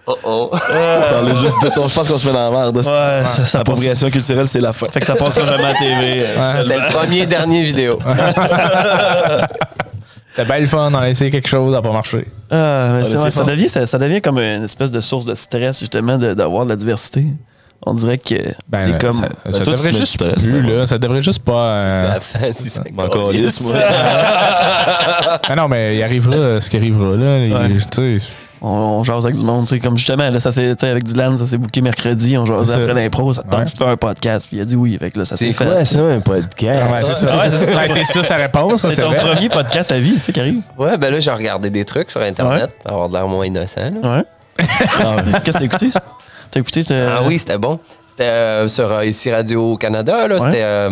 Parler juste de ça, je pense qu'on se met dans la merde. Ouais, l'appropriation culturelle, c'est la fin. Fait que ça passera jamais à la TV. C'était le premier dernier vidéo. C'était bien le fun, on a essayé quelque chose, ça n'a pas marché. Ça devient comme une espèce de source de stress, justement, d'avoir de la diversité. On dirait que. Ça devrait juste plus, là. Ça devrait juste pas. C'est la fin du Mancolisme. Non, mais il arrivera ce qui arrivera, là. Tu sais. On jase avec du monde, tu sais, comme justement, là, avec Dylan, ça s'est booké mercredi, on jase après l'impro, ça te tente de faire un podcast, puis il a dit oui, fait là, ça s'est fait. C'est quoi ça, un podcast? Ouais, c'est ça. Ça a été ça sa réponse. C'est ton premier podcast à vie, c'est ça qui arrive? Ouais, ben là, j'ai regardé des trucs sur Internet, pour avoir de l'air moins innocent. Là. Ouais. Qu'est-ce que t'as écouté? T'as écouté? Ah oui, c'était bon. C'était sur ici Radio-Canada, là, c'était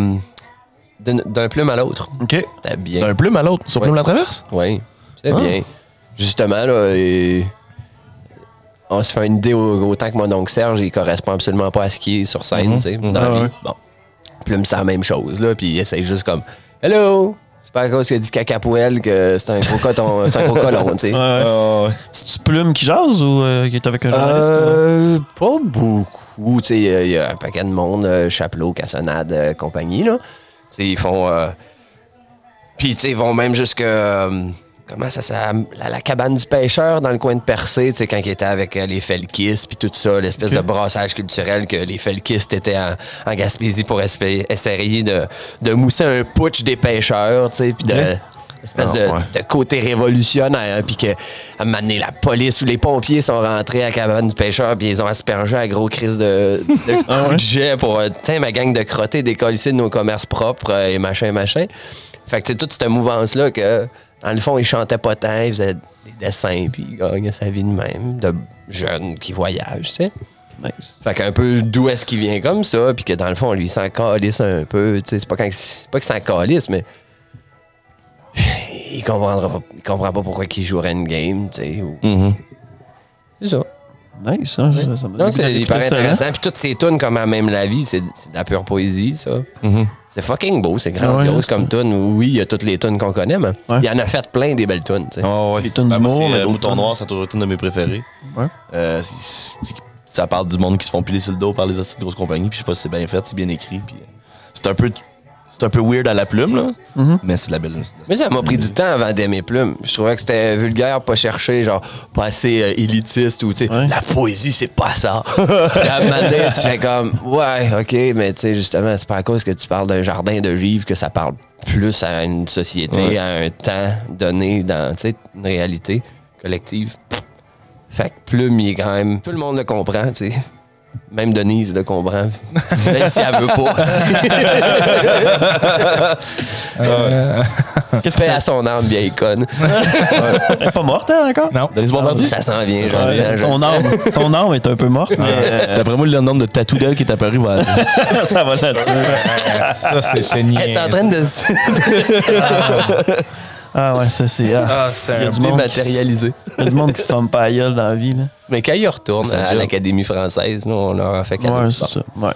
d'un plume à l'autre. OK. C'était bien. D'un plume à l'autre, sur Plume la Traverse? Oui, c'était bien. Justement, là, on se fait une idée autant que mon oncle Serge, il correspond absolument pas à ce qui est sur scène, tu sais, dans la vie. Bon. Plume, c'est la même chose, là, puis il essaye juste comme « Hello! » C'est pas à cause qu'il a dit cacapoel que c'est un gros coton, c'est un gros colon, tu sais. C'est-tu Plume qui jase ou qui est avec un journaliste? Pas beaucoup, tu sais, il y a un paquet de monde, Chapelot, Cassonade, compagnie, là. Tu sais, ils font... Puis, tu sais, ils vont même jusque... Comment ça s'appelle? La cabane du pêcheur dans le coin de Percé, tu sais, quand il était avec les Felkistes puis tout ça, l'espèce de brassage culturel que les Felkistes étaient en Gaspésie pour essayer de mousser un putsch des pêcheurs, tu sais, puis l'espèce de côté révolutionnaire, puis qu'à un moment donné, la police ou les pompiers sont rentrés à la cabane du pêcheur, puis ils ont aspergé à gros crise de coups de jet pour, tiens, ma gang de crottés décollissés de nos commerces propres et machin. Fait que, tu sais, toute cette mouvance-là que... Dans le fond, il chantait pas tant, il faisait des dessins, puis il gagnait sa vie de même, de jeunes qui voyagent, tu sais. Nice. Fait qu'un peu d'où est-ce qu'il vient comme ça, puis que dans le fond, lui, il s'en calisse un peu, tu sais. C'est pas qu'il s'en calisse, mais il comprend pas pourquoi il jouerait une game, tu sais. C'est ça. Nice, non, c'est hyper intéressant. Puis toutes ces tunes comme à Même la vie, c'est de la pure poésie, ça. C'est fucking beau, c'est grandiose comme tune. Oui, il y a toutes les tunes qu'on connaît, mais il y en a fait plein des belles tunes. Les tunes d'humour, mais Mouton Noir, c'est toujours une de mes préférées. Ça parle du monde qui se font piler sur le dos par les astuces de grosses compagnies. Puis je sais pas si c'est bien fait, c'est bien écrit. Puis c'est un peu weird à la plume, là, mais c'est de la belle. Mais ça m'a pris du temps avant d'aimer Plume. Je trouvais que c'était vulgaire, pas cherché, genre, pas assez élitiste ou, tu sais, la poésie, c'est pas ça. À un moment donné, tu fais comme, ouais, OK, mais tu sais, justement, c'est pas à cause que tu parles d'un jardin de givre que ça parle plus à une société, à un temps donné dans, tu sais, une réalité collective. Fait que Plume, il est quand même. Tout le monde le comprend, tu sais. Même Denise le comprend. Même si elle veut pas. Qu'est-ce qu'elle fait à son âme, vieille conne? Elle est pas morte, hein, encore? Non. Denise Bombardier? Ça s'en vient. Son âme est un peu morte. D'après moi, le nombre de tatous d'elle qui est apparu va ça va là-dessus. Ça, c'est niais. Elle est en train de se Ah ouais, ça c'est... c'est il y a du monde dématérialisé. Il y a du monde qui se forme pas à gueule dans la vie, là. Mais quand il retourne à l'Académie française, nous, on leur a fait cadeau. Ouais, c'est ça. Ouais.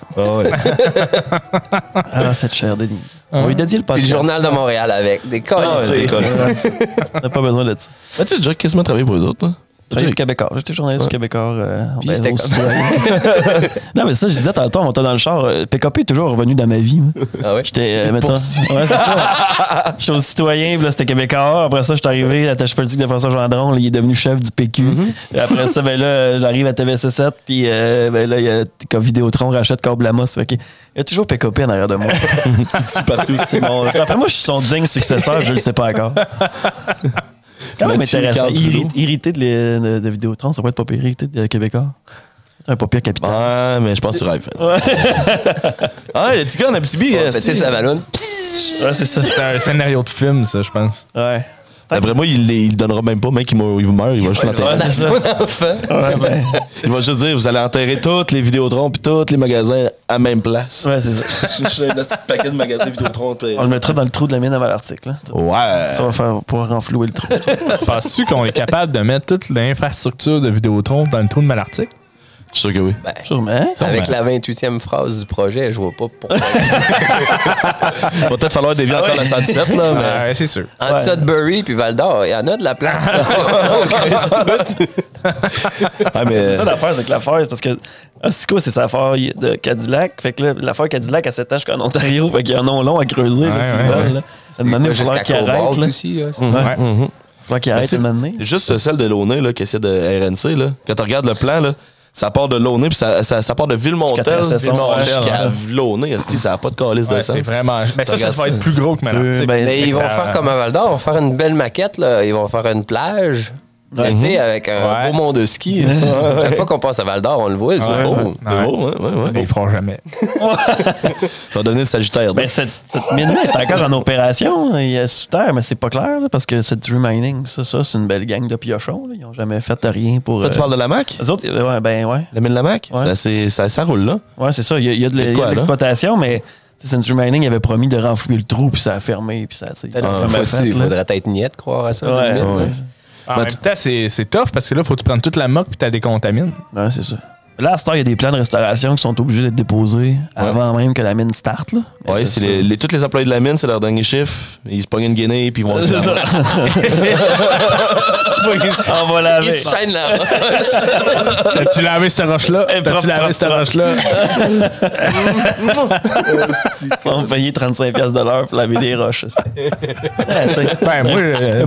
Ah, cette chère Denis. On lui dédie le podcast. Puis le Journal de Montréal avec des cols. On n'a pas besoin de ça. Tu as déjà quasiment travaillé pour eux autres, hein? Travaillé pour Québécois. J'étais journaliste du Québécois. Puis c'était comme ça. Non, mais ça, je disais tantôt, on montait dans le char. PKP est toujours revenu dans ma vie. Ah ouais? J'étais, mettons. Ouais, c'est ça. J'étais au citoyen, puis là, c'était Québécois. Après ça, j'étais arrivé à l'attaché politique de François Gendron. Là, il est devenu chef du PQ. Et après ça, ben là, j'arrive à TVC7, puis ben là, il y a comme Vidéotron rachète Corbe Lamos. Fait il y a toujours PKP en arrière de moi. Il partout. Après, moi, je suis son digne successeur, je le sais pas encore. Quand même intéressant. Irrité de Vidéotron, ça pourrait être pas pire. Irrité de Québécois. Un pas pire capitaine. Ouais, mais je pense que tu rêves. Ouais. Ah, le petit gars en Abitibi. C'est sa ballonne. Ouais, c'est ça. C'est un scénario de film, ça, je pense. Ouais. D'après moi, il le donnera même pas, mec, il meurt, il va juste l'enterrer. Il va juste dire, vous allez enterrer toutes les Vidéotrons puis tous les magasins à la même place. Ouais, c'est ça. J'ai un petit paquet de magasins Vidéotron. On le mettra dans le trou de la mine à Malartic. Là. Ouais. Ça va faire pour renflouer le trou. Penses-tu qu'on est capable de mettre toute l'infrastructure de Vidéotron dans le trou de Malartic? Je suis sûr que oui. Ben, sûrement. Avec la 28e phrase du projet, je vois pas pourquoi. Il va peut-être falloir dévier encore la 117, là. Mais... Ouais, c'est sûr. Entre Sudbury puis Val-d'Or, il y en a de la place. mais... C'est ça l'affaire, c'est que l'affaire, parce que Ossico, c'est sa affaire de Cadillac. Fait que là, l'affaire Cadillac, elle s'étend jusqu'en Ontario. Fait qu'il y a un nom long à creuser. Il va falloir qu'il arrête. Aussi, il va falloir qu'il arrête de m'amener. Juste celle de Launay, là, qui essaie de RNC, là. Quand tu regardes le plan, là, ça part de Launay, puis ça part de Villemontel jusqu'à Launay. Ça n'a pas de calice de sens. C'est vraiment... Mais ça va être plus gros que Malartic. Ils vont faire comme à Val-d'Or, ils vont faire une belle maquette. Là. Ils vont faire une plage. L'été avec un beau monde de ski. Chaque fois qu'on passe à Val-d'Or, on le voit. C'est beau. C'est beau, ouais. Ils le feront jamais. Ça va devenir le Sagittaire. Ben, cette mine-là est encore en opération. Il est sous terre, mais c'est pas clair, là, parce que c'est Dream Mining. Ça, c'est une belle gang de piochons. Là. Ils n'ont jamais fait rien pour. Ça, tu parles de la MAC? Les autres, ouais. La mine de la MAC? Ouais. Ça roule, là. Ouais, c'est ça. Il y a de l'exploitation, mais Century Mining avait promis de renflouer le trou, puis ça a fermé. Puis ça, il faudrait être niais de croire à ça. Ouais. En même temps, c'est tough parce que là, il faut que tu prennes toute la moque puis tu la décontamines. Ouais, c'est ça. Là, à ce temps, il y a des plans de restauration qui sont obligés d'être déposés avant même que la mine starte. Là. Ouais, tous les employés de la mine, c'est leur dernier chiffre. Ils se pognent une guinée puis ils vont se On va laver. Ils se chaînent la roche. T'as-tu lavé cette roche-là? T'as-tu lavé cette roche-là? Ils vont payer 35$ de l'heure pour laver des roches. Ben, moi,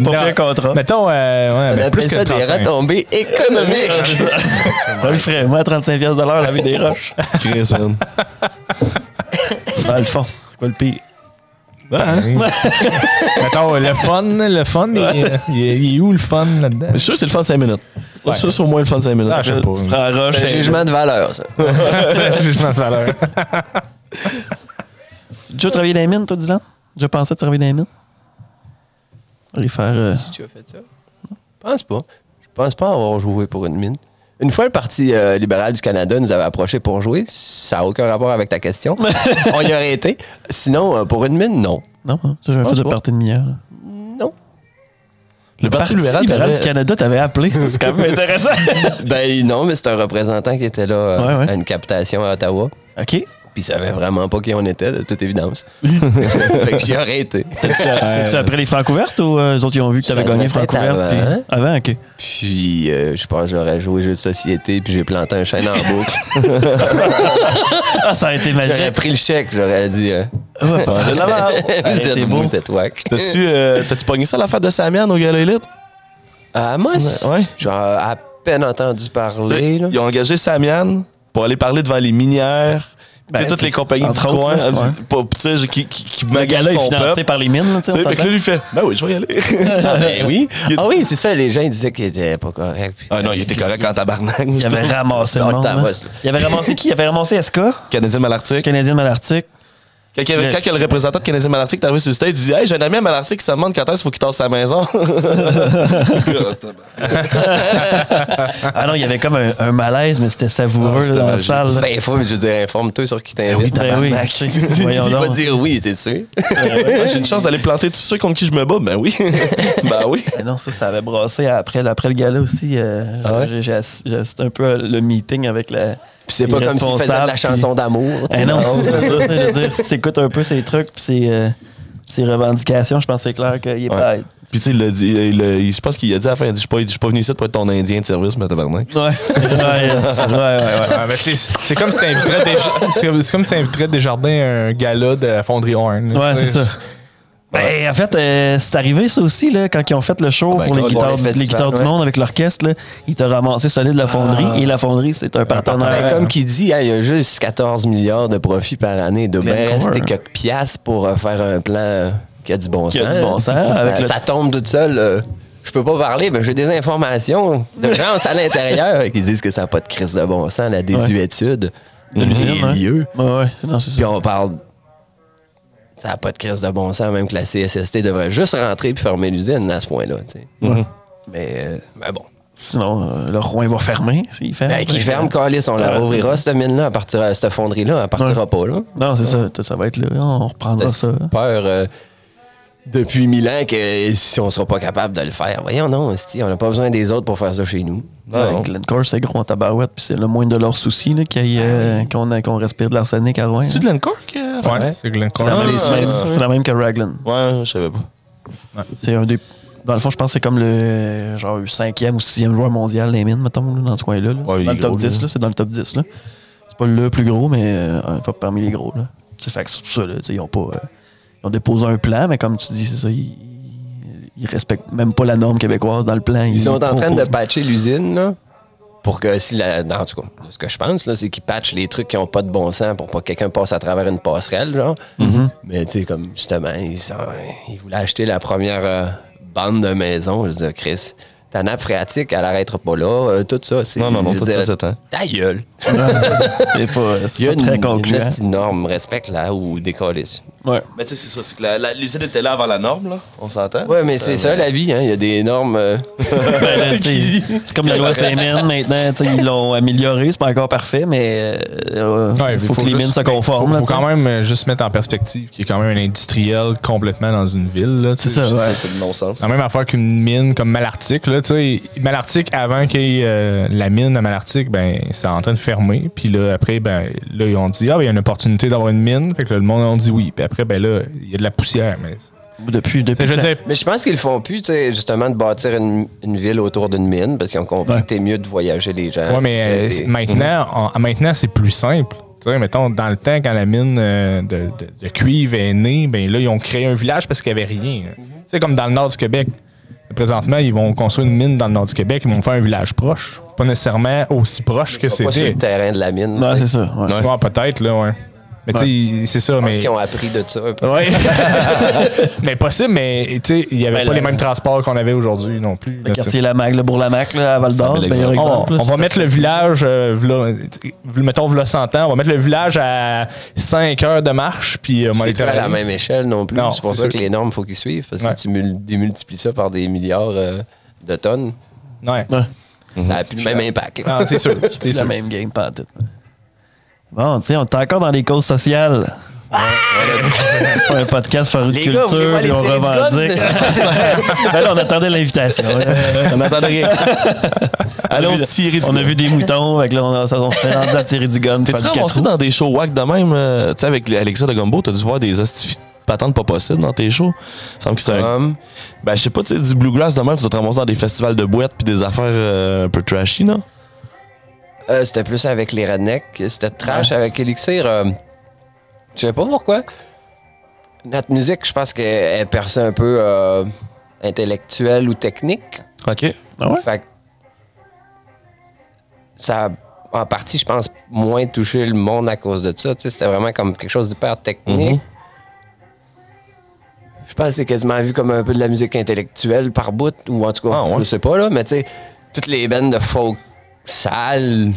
pas bien contrat. Mettons, on plus appelle que ça des retombées économiques. Moi, je ferais, moi, 35$ de l'heure laver des roches. Chris, man. Dans le fond, c'est quoi le pire? Mettons, le fun, il est où le fun là-dedans? Je suis sûr que c'est le fun de 5 minutes. Je suis sûr que c'est au moins le fun de 5 minutes. Ah, je sais pas. Tu prends la roche. C'est un jugement de valeur, ça. Jugement de valeur. Tu as déjà travaillé dans les mines, toi, Dylan? J'ai pensé à travailler dans les mines? Si tu as fait ça? Je pense pas. Je pense pas avoir joué pour une mine. Une fois, le Parti libéral du Canada nous avait approché pour jouer. Ça n'a aucun rapport avec ta question. On y aurait été. Sinon, pour une mine, non. Non, ça, j'avais fait de partie de mineur. Non. Le Parti libéral du Canada t'avait appelé, ça, c'est quand même intéressant. Ben non, mais c'est un représentant qui était là à une captation à Ottawa. OK. Puis il savait vraiment pas qui on était, de toute évidence. Fait que j'y aurais été. C'était-tu après les Francouvertes ou les autres, ils ont vu que tu avais gagné Francouvertes? Avant, OK. Puis je pense que j'aurais joué jeu de société, puis j'ai planté un chêne en boucle. Ah, ça a été magique. J'aurais pris le chèque, j'aurais dit... Vous êtes beau. Vous êtes wack. T'as-tu pogné ça, l'affaire de Samian au Gala Elite? À Amos? Ouais. J'ai à peine entendu parler. Là. Ils ont engagé Samian pour aller parler devant les minières. Ben, toutes les compagnies du coin qui magalent son financé peuple par les mines. Fait que là, lui fait ben oui, je vais y aller. Ah, ben oui. Ah oui, c'est ça, les gens ils disaient qu'il était pas correct. Puis, ah non, il était correct en tabarnak. Il avait ramassé le monde. Il avait ramassé qui? Il avait ramassé SK. Canadien Malartic. Quand il y a le représentant de Canadien Malartic qui est arrivé sur le stage, il dit hey, j'ai un ami à Malartic qui se demande quand est-ce qu'il faut qu'il tasse sa maison. Ah non, il y avait comme un malaise, mais c'était savoureux dans la salle. Ben, il faut, je veux dire, informe-toi sur qui t'invite. Oui, tabarnak. Il va dire oui, c'est sûr. J'ai une chance d'aller planter tous ceux contre qui je me bats. Ben oui. Ben oui. Non, ça avait brassé après le gala aussi. J'ai assisté un peu le meeting avec la. Puis c'est pas comme s'il faisait de la chanson d'amour. Non, c'est ça. Je veux dire, si tu écoutes un peu ces trucs puis ces revendications, je pense que c'est clair qu'il est pas. Puis tu sais, il l'a dit, je pense qu'il a dit à la fin, il a dit, je suis pas venu ici pour être ton Indien de service, mais tabarnak. Ouais. Mais c'est comme si t'inviterais Desjardins un gala de Fonderie Horn. Ouais, c'est ça. Ben, en fait, c'est arrivé ça aussi, là, quand ils ont fait le show pour les guitares du monde avec l'orchestre. Là, ils t'ont ramassé solide la fonderie. Et la fonderie, c'est un partenaire. Ben, comme qu'il dit, il y a juste 14 milliards de profits par année. Il doit bien rester quelques piastres pour faire un plan qui a du bon sens. Ça tombe tout seul. Je peux pas parler, mais j'ai des informations de gens à l'intérieur qui disent que ça n'a pas de crise de bon sens, la désuétude des lieux. Puis on parle... Ça n'a pas de crise de bon sens, même que la CSST devrait juste rentrer et fermer l'usine à ce point-là. Mais bon. Sinon, le Rouen va fermer s'il ferme. Ben, qu'il ferme, Calis, on la rouvrira, cette mine-là, à partir de cette fonderie-là, elle partira pas. Là. Non, c'est ça. Ça va être là. On reprendra ça. Peur depuis 1000 ans que si on sera pas capable de le faire. Voyons, non, on n'a pas besoin des autres pour faire ça chez nous. Glencore, c'est gros en tabarouette, puis c'est le moins de leurs soucis qu'on respire de l'arsenic à Rouen. C'est-tu Glencore? Ouais, c'est Glencore. C'est la même que Raglan. Ouais, je savais pas. Ouais. C'est un des... Dans le fond, je pense que c'est comme le 5e ou 6e joueur mondial des mines, mettons, dans ce coin-là. Ouais, dans le top 10, là. C'est dans le top 10. Là. C'est pas le plus gros, mais parmi les gros. Là. C'est fait que c'est tout ça. Là, ils ont déposé un plan, mais comme tu dis, c'est ça, ils respectent même pas la norme québécoise dans le plan. Ils sont en train de patcher l'usine, là, pour que en tout cas, ce que je pense, là, c'est qu'ils patchent les trucs qui n'ont pas de bon sens pour pas que quelqu'un passe à travers une passerelle, genre. Mais tu sais, comme justement, ils voulaient acheter la première bande de maison. Je veux dire, Chris, ta nappe phréatique, elle n'arrêtera pas là. Tout ça, c'est... Non, tout ça, c'est temps. Ta gueule. C'est pas très concluant. Il y a une norme, respecte-là, ou décollisse. Ouais. Mais tu sais, c'est ça, c'est que l'usine était là avant la norme, là. On s'entend? Ouais, mais c'est ça, la vie, hein. Il y a des normes. C'est comme la loi Saint-Mine maintenant, ils l'ont amélioré, c'est pas encore parfait, mais il faut que les mines se conforment. Il faut quand même juste mettre en perspective qu'il y a quand même un industriel complètement dans une ville. C'est ça, ouais. C'est le non-sens. La même affaire qu'une mine comme Malartic. Là, Malartic, avant qu'il y ait la mine à Malartic, ben, c'est en train de fermer. Puis là, après, ben, là, ils ont dit, il y a une opportunité d'avoir une mine. Fait que là, le monde a dit oui. Puis après, ben là, il y a de la poussière. Mais depuis mais je pense qu'ils le font plus, justement, de bâtir une ville autour d'une mine, parce qu'ils ont compris que c'est mieux de voyager les gens. Oui, mais maintenant, c'est plus simple. T'sais, mettons, dans le temps, quand la mine de cuivre est née, ben là, ils ont créé un village parce qu'il n'y avait rien. C'est comme dans le nord du Québec. Présentement, ils vont construire une mine dans le nord du Québec, ils vont faire un village proche. Pas nécessairement aussi proche que c'était. Pas sur le terrain de la mine. Non, c'est ça. Ouais, peut-être, là, ouais. Mais tu sais, c'est ça. Je pense qu'ils ont appris de ça un peu. Oui. Mais possible, mais tu sais, il n'y avait pas les mêmes transports qu'on avait aujourd'hui non plus. Le quartier Lamac, le Bourg-Lamac, à Val-d'Or, c'est le meilleur exemple. On va mettre le village, mettons, v'là 100 ans, on va mettre le village à 5 heures de marche. Puis c'est pas à la même échelle non plus. C'est pour ça que les normes, il faut qu'ils suivent. Parce que si tu démultiplies ça par des milliards de tonnes, ça n'a plus le même impact. Non, c'est sûr. C'est la même game, pas tout. Bon, tu sais, on est encore dans les causes sociales. On fait un podcast sur culture, puis on revendique. Ben là, on attendait l'invitation. On attendait rien. Allons tirer du gun. On a vu des moutons, là, on s'est rendu à tirer du gun. T'es-tu ramassé dans des shows wack de même? Tu sais, avec Alexa de Gumbo, t'as dû voir des patentes pas possibles dans tes shows. Il me semble que c'est ben, je sais pas, tu sais, du bluegrass de même, tu dois te ramasser dans des festivals de boîtes puis des affaires un peu trashy, non? C'était plus avec les rednecks. C'était trash avec Elixir. Je sais pas pourquoi. Notre musique, je pense qu'elle est percée un peu intellectuelle ou technique. OK. Ah ouais? Fait que ça a, en partie, je pense, moins touché le monde à cause de ça. C'était vraiment comme quelque chose d'hyper technique. Je pense que c'est quasiment vu comme un peu de la musique intellectuelle par bout, ou en tout cas, je sais pas, là, mais tu sais, toutes les bandes de folk sales,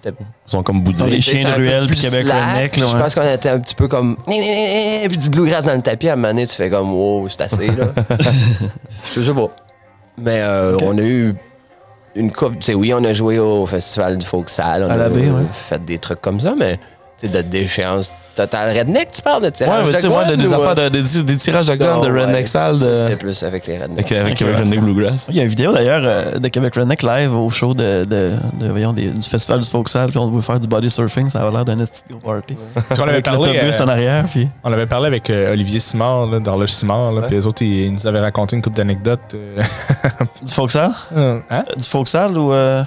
ils sont comme boudés. Les chiens de ruelle puis Québec Redneck. Je pense qu'on était un petit peu comme puis du bluegrass dans le tapis. À un moment donné, tu fais comme wow, c'est assez, là. Je sais pas. Mais on a eu une coupe. Tu sais, oui, on a joué au festival du folk sale. On a fait des trucs comme ça, mais de déchéance totale redneck, tu parles de tirage ouais, de gun? Des affaires des tirages de gun, de redneck sale. C'était plus avec les rednecks. Avec Redneck Bluegrass. Il y a une vidéo d'ailleurs de Québec Redneck live au show voyons, du festival du Folksal, puis on voulait faire du body surfing, ça avait l'air d'un petit gros party. Parce qu'on avait parlé l'autobus en arrière. Puis... On avait parlé avec Olivier Simard, d'Horloge Simard, puis les autres, ils nous avaient raconté une couple d'anecdotes. Du Folksal? Hein? Du Folksal ou. Non,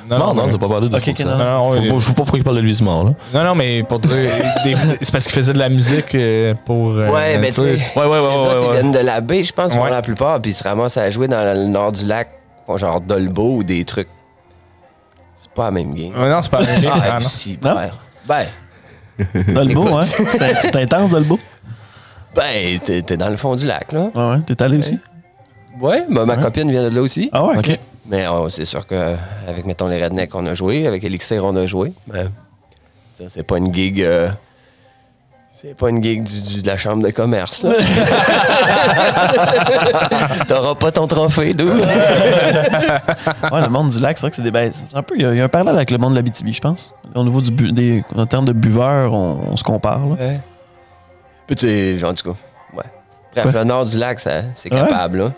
t'as pas parlé de okay, non. Je vois pas pourquoi il parle de lui Simard, là. Non, mais pour dire. C'est parce qu'il faisait de la musique pour. Ouais, mais tu sais. Ouais. Ils viennent de la baie, je pense, pour la plupart, puis ils se ramassent à jouer dans le nord du lac, genre Dolbeau ou des trucs. C'est pas la même game. Non, c'est pas la même game. Ah, si, ben. Dolbeau, hein? C'est intense, Dolbeau? Ben, t'es dans le fond du lac, là. Ouais, t'es allé aussi? Ouais, ma copine vient de là aussi. Ah ouais? OK. Mais c'est sûr qu'avec, mettons, les Rednecks, on a joué. Avec Elixir, on a joué. Mais ça, c'est pas une gig... c'est pas une gig de la chambre de commerce, là. T'auras pas ton trophée, dude. Ouais, le monde du lac, c'est vrai que c'est des bêtes. C'est un peu... Il y a un parallèle avec le monde de l'Abitibi, je pense. Au niveau en termes de buveurs, on se compare, là. Ouais. Petit, en tout cas, ouais. Bref, le nord du lac, c'est capable, là.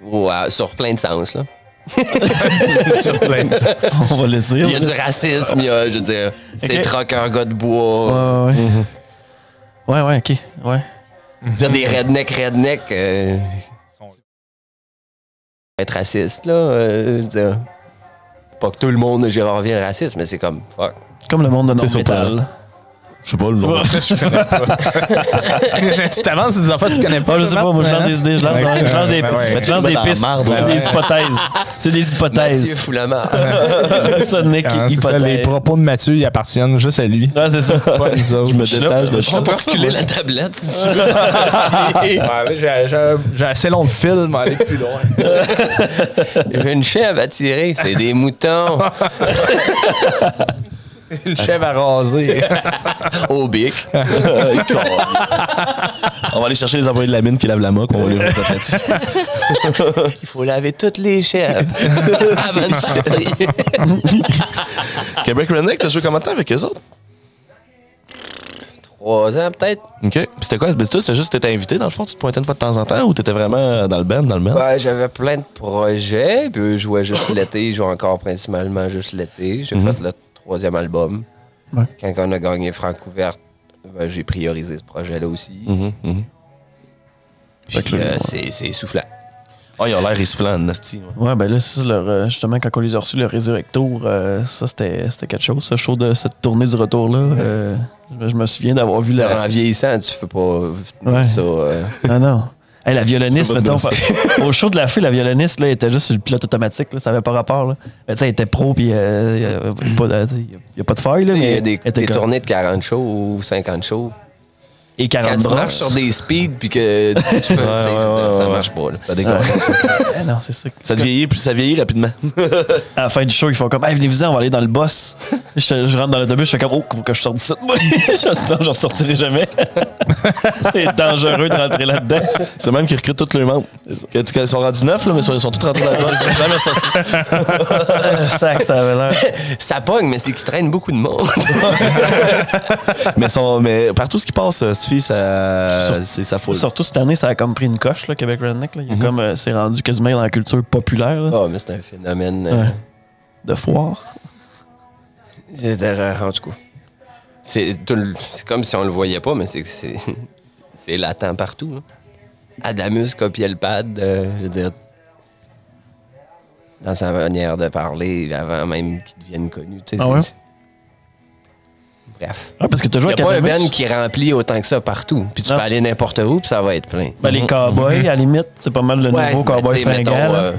Ou, sur plein de sens, là. Sur plein de sens. On va le dire. Il y a du racisme, il y a, je veux dire, c'est trucker, gars de bois. Ouais, OK. Ouais. Il y a des rednecks. Être raciste, là. Je veux dire, pas que tout le monde de Gérard Ville est raciste, mais c'est comme, fuck. Comme le monde de non-métal. Je sais pas le nom. Je connais pas. Tu t'avances sur des affaires que tu connais pas. Je sais pas, moi je lance des idées, je lance des pistes, des hypothèses. C'est des hypothèses. Mathieu fout la marde. Ça, Nick, hypothèse. Les propos de Mathieu, ils appartiennent juste à lui. Ouais, c'est ça. Pas à nous autres. Je me détache de On peut reculer la tablette, si tu veux. J'ai assez long de film, mais aller plus loin. J'ai une chèvre à tirer, c'est des moutons. Une chèvre à raser. Au bic. On va aller chercher les employés de la mine qui lavent la moque, on va les remettre là-dessus. Il faut laver toutes les chèvres avant de chasser. Québec Redneck, t'as joué combien de temps avec eux autres? 3 ans, peut-être. OK. Puis c'était quoi? C'était juste que t'étais invité, dans le fond? Tu te pointais une fois de temps en temps ou t'étais vraiment dans le band? Ouais, j'avais plein de projets. Puis eux jouaient juste l'été. Ils jouaient encore principalement juste l'été. J'ai fait le 3e album. Ouais. Quand on a gagné Francouverte, j'ai priorisé ce projet-là aussi. Puis c'est essoufflant. Ah, ils ont l'air essoufflants, Nasty. Ouais, ben là, c'est ça, justement, quand on les a reçus, le Résurrectour, ça, c'était quelque chose, ce show de cette tournée du retour-là. Je me souviens d'avoir vu En vieillissant, tu peux pas ça. Non. Hey, la violoniste, mettons, au show de la fille, la violoniste, là, elle était juste sur le pilote automatique, là, ça n'avait pas rapport. Là. Mais, elle était pro, puis il n'y a pas de faille. Là, il y a mais des tournées de 40 shows ou 50 shows. Et 40 quand tu marches sur des speeds puis que tu fais, ça marche pas. Là. Ça déconne. Non, c'est ça. Ça vieillit rapidement. À la fin du show, ils font comme, hey, venez-vous-en, on va aller dans le boss. Je rentre dans l'autobus, je fais comme, oh, faut que je sorte d'ici. Sinon, je ressortirai jamais. C'est dangereux de rentrer là-dedans. C'est même qu'ils recrutent tous les membres. Ils sont rendus 9, là, mais ils sont tous rentrés dans le boss. Ils sont jamais sortis. Ça avait l'air. Ça pogne, mais c'est qu'ils traînent beaucoup de monde. mais partout ce qui passe, c'est sa foule. Surtout cette année, ça a comme pris une coche, là, Québec Redneck. Là. Il y a comme, c'est rendu quasiment dans la culture populaire. Oh, mais c'est un phénomène de foire. En tout cas, c'est comme si on le voyait pas, mais c'est latent partout. Là. Adamus copiait le pad, je veux dire, dans sa manière de parler, avant même qu'il devienne connu. Tu sais, bref. Ah, parce que il n'y a pas un band qui remplit autant que ça partout. Puis tu peux aller n'importe où, puis ça va être plein. Ben, les cowboys, à la limite, c'est pas mal le nouveau cowboy fringant.